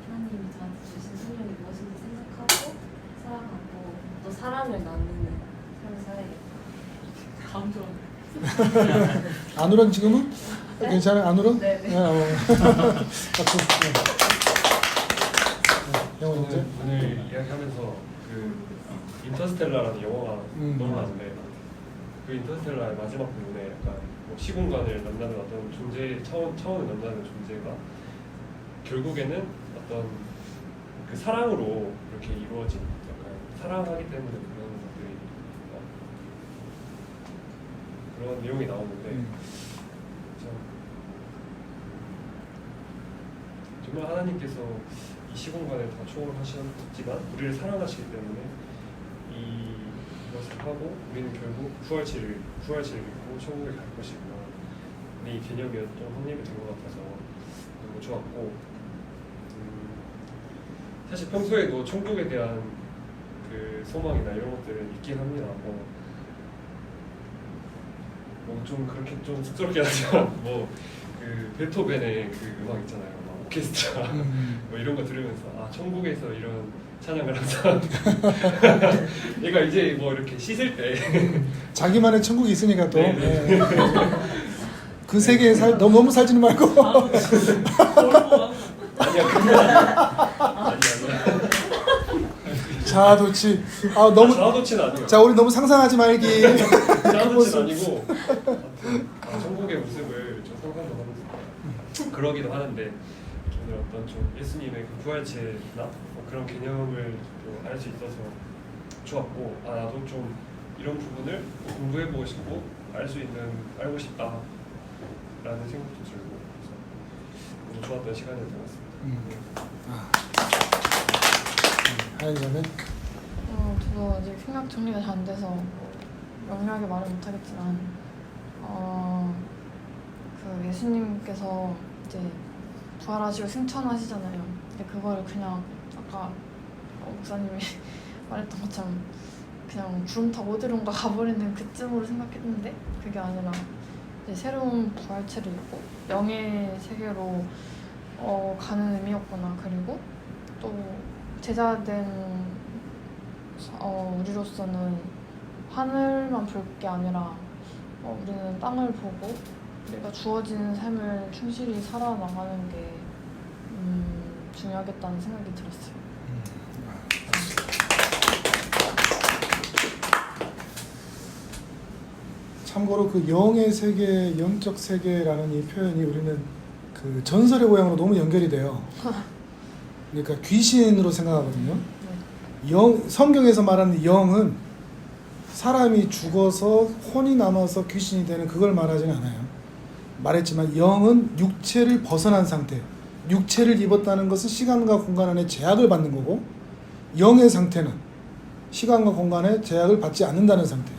하나님이 저한테 주신 소명이 무엇인지 생각하고 살아가고 또 사랑을 나누는 삶을 살아야겠다. 다음 주 안 울어 지금은? 괜찮아요? 안 울어? 네. 박수. 영원 이제. 저는 오늘 이야기하면서 그 인터스텔라라는 영화가 떠올랐는데 그 인터스텔라의 마지막 부분에 약간 뭐 시공간을 넘나는 어떤 존재 차원을 넘나는 존재가 결국에는 어떤 그 사랑으로 이렇게 이루어진 약간 사랑하기 때문에 그런 것들이 그런 내용이 나오는데 참 정말 하나님께서 이 시공간을 다 초월하셨지만 우리를 사랑하시기 때문에 이것을 하고 우리는 결국 부활체를 입고 천국에 갈 것이구나. 이 개념이 좀 확립이 된 것 같아서 너무 좋았고 사실 평소에도 천국에 대한 그 소망이나 이런 것들은 있긴 합니다. 뭐 좀 그렇게 좀 쑥스럽게 하지만 뭐 그 베토벤의 그 음악 있잖아요. 막 오케스트라 뭐 이런 거 들으면서 천국에서 이런 찬양을 항상 얘가 이제 뭐 이렇게 씻을 때 자기만의 천국이 있으니까 또. 네. 그 세계에 너무 살지는 말고. 아니야. 자아도취. 아 너무. 자아도취는 아니에요. 자 우리 너무 상상하지 말기. 자아도취는 아니고 천국의 모습을 좀 상상도 하면서 그러기도 하는데 오늘 어떤 좀 예수님의 그 부활체나 뭐 그런 개념을 알 수 있어서 좋았고 나도 좀 이런 부분을 공부해보고 싶고 알고 싶다라는 생각도 들고 그래서 너무 좋았던 시간이 되었습니다. 하연이라면? 저도 아직 생각 정리가 잘 안 돼서 명료하게 말을 못하겠지만 그 예수님께서 이제 부활하시고 승천하시잖아요. 근데 그거를 그냥 아까 목사님이 말했던 것처럼 그냥 구름 타고 어디론가 가버리는 그쯤으로 생각했는데 그게 아니라 이제 새로운 부활체를 입고 영의 세계로 가는 의미였구나. 그리고 또 제자된 우리로서는 하늘만 볼 게 아니라 우리는 땅을 보고 우리가 주어진 삶을 충실히 살아나가는 게 중요하겠다는 생각이 들었어요. 참고로 그 영의 세계, 영적 세계라는 이 표현이 우리는 그 전설의 고향으로 너무 연결이 돼요. 그러니까 귀신으로 생각하거든요. 성경에서 말하는 영은 사람이 죽어서 혼이 남아서 귀신이 되는 그걸 말하지는 않아요. 말했지만 영은 육체를 벗어난 상태, 육체를 입었다는 것은 시간과 공간 안에 제약을 받는 거고, 영의 상태는 시간과 공간에 제약을 받지 않는다는 상태예요.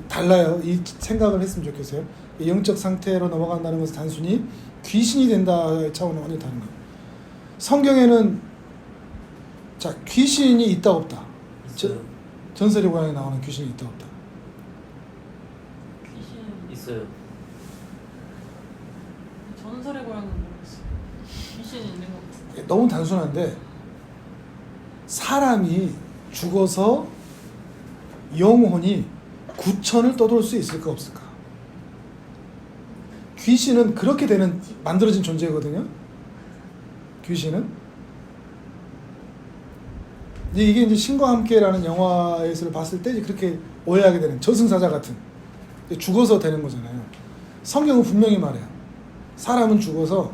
달라요. 이 생각을 했으면 좋겠어요. 영적 상태로 넘어간다는 것은 단순히 귀신이 된다의 차원은 완전히 다른 거예요. 성경에는 자 귀신이 있다 없다. 전설의 고향에 나오는 귀신이 있다 없다. 귀신 있어요. 전설의 고향은 모르겠어요. 귀신이 있는 것 같아요. 너무 단순한데 사람이 죽어서 영혼이 구천을 떠돌 수 있을까 없을까? 귀신은 그렇게 되는 만들어진 존재거든요. 귀신은 이게 이제 신과 함께라는 영화에서 봤을 때 그렇게 오해하게 되는 저승사자 같은 죽어서 되는 거잖아요. 성경은 분명히 말해요. 사람은 죽어서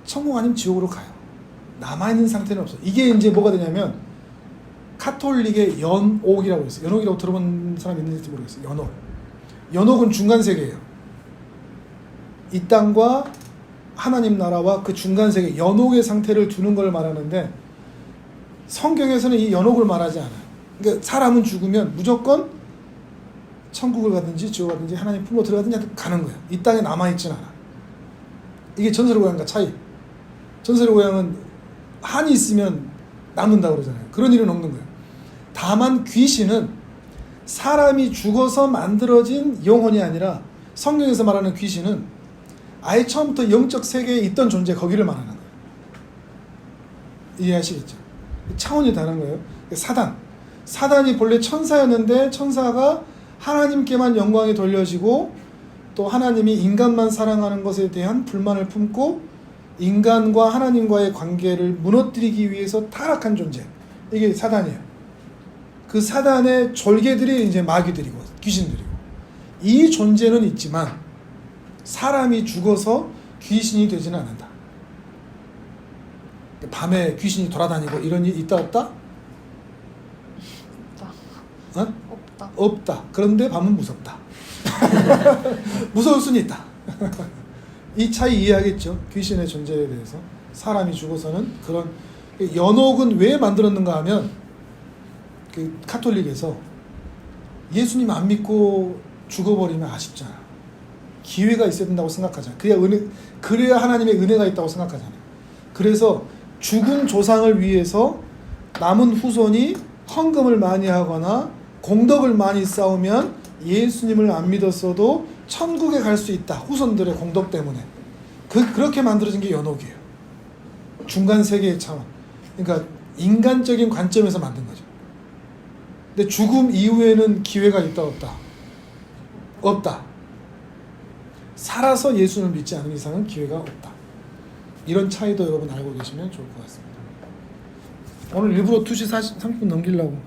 천국 아니면 지옥으로 가요. 남아있는 상태는 없어. 이게 이제 뭐가 되냐면 카톨릭의 연옥이라고 있어요. 연옥이라고 들어본 사람 있는지 모르겠어요. 연옥. 연옥은 중간 세계예요. 이 땅과 하나님 나라와 그 중간 세계 연옥의 상태를 두는 걸 말하는데 성경에서는 이 연옥을 말하지 않아요. 그러니까 사람은 죽으면 무조건 천국을 가든지 지옥을 가든지 하나님 품으로 들어가든지 가는 거예요. 이 땅에 남아있지는 않아. 이게 전설의 고향과 차이. 전설의 고향은 한이 있으면 남는다고 그러잖아요. 그런 일은 없는 거예요. 다만 귀신은 사람이 죽어서 만들어진 영혼이 아니라 성경에서 말하는 귀신은 아예 처음부터 영적 세계에 있던 존재, 거기를 말하는 거예요. 이해하시겠죠? 차원이 다른 거예요. 사단이 본래 천사였는데 천사가 하나님께만 영광이 돌려지고 또 하나님이 인간만 사랑하는 것에 대한 불만을 품고 인간과 하나님과의 관계를 무너뜨리기 위해서 타락한 존재. 이게 사단이에요. 그 사단의 졸개들이 이제 마귀들이고 귀신들이고, 이 존재는 있지만 사람이 죽어서 귀신이 되지는 않는다. 밤에 귀신이 돌아다니고 이런 일이 있다 없다? 없다. 없다. 그런데 밤은 무섭다. 무서울 수는 있다. 이 차이 이해하겠죠? 귀신의 존재에 대해서. 사람이 죽어서는 그런 연옥은 왜 만들었는가 하면 그 카톨릭에서 예수님 안 믿고 죽어버리면 아쉽잖아. 기회가 있어야 된다고 생각하잖아. 그래야 하나님의 은혜가 있다고 생각하잖아. 그래서 죽은 조상을 위해서 남은 후손이 헌금을 많이 하거나 공덕을 많이 쌓으면 예수님을 안 믿었어도 천국에 갈 수 있다. 후손들의 공덕 때문에. 그렇게 만들어진 게 연옥이에요. 중간 세계의 차원. 그러니까 인간적인 관점에서 만든 거죠. 근데 죽음 이후에는 기회가 있다 없다? 없다. 살아서 예수를 믿지 않은 이상은 기회가 없다. 이런 차이도 여러분 알고 계시면 좋을 것 같습니다. 오늘 일부러 2시 30분 넘기려고.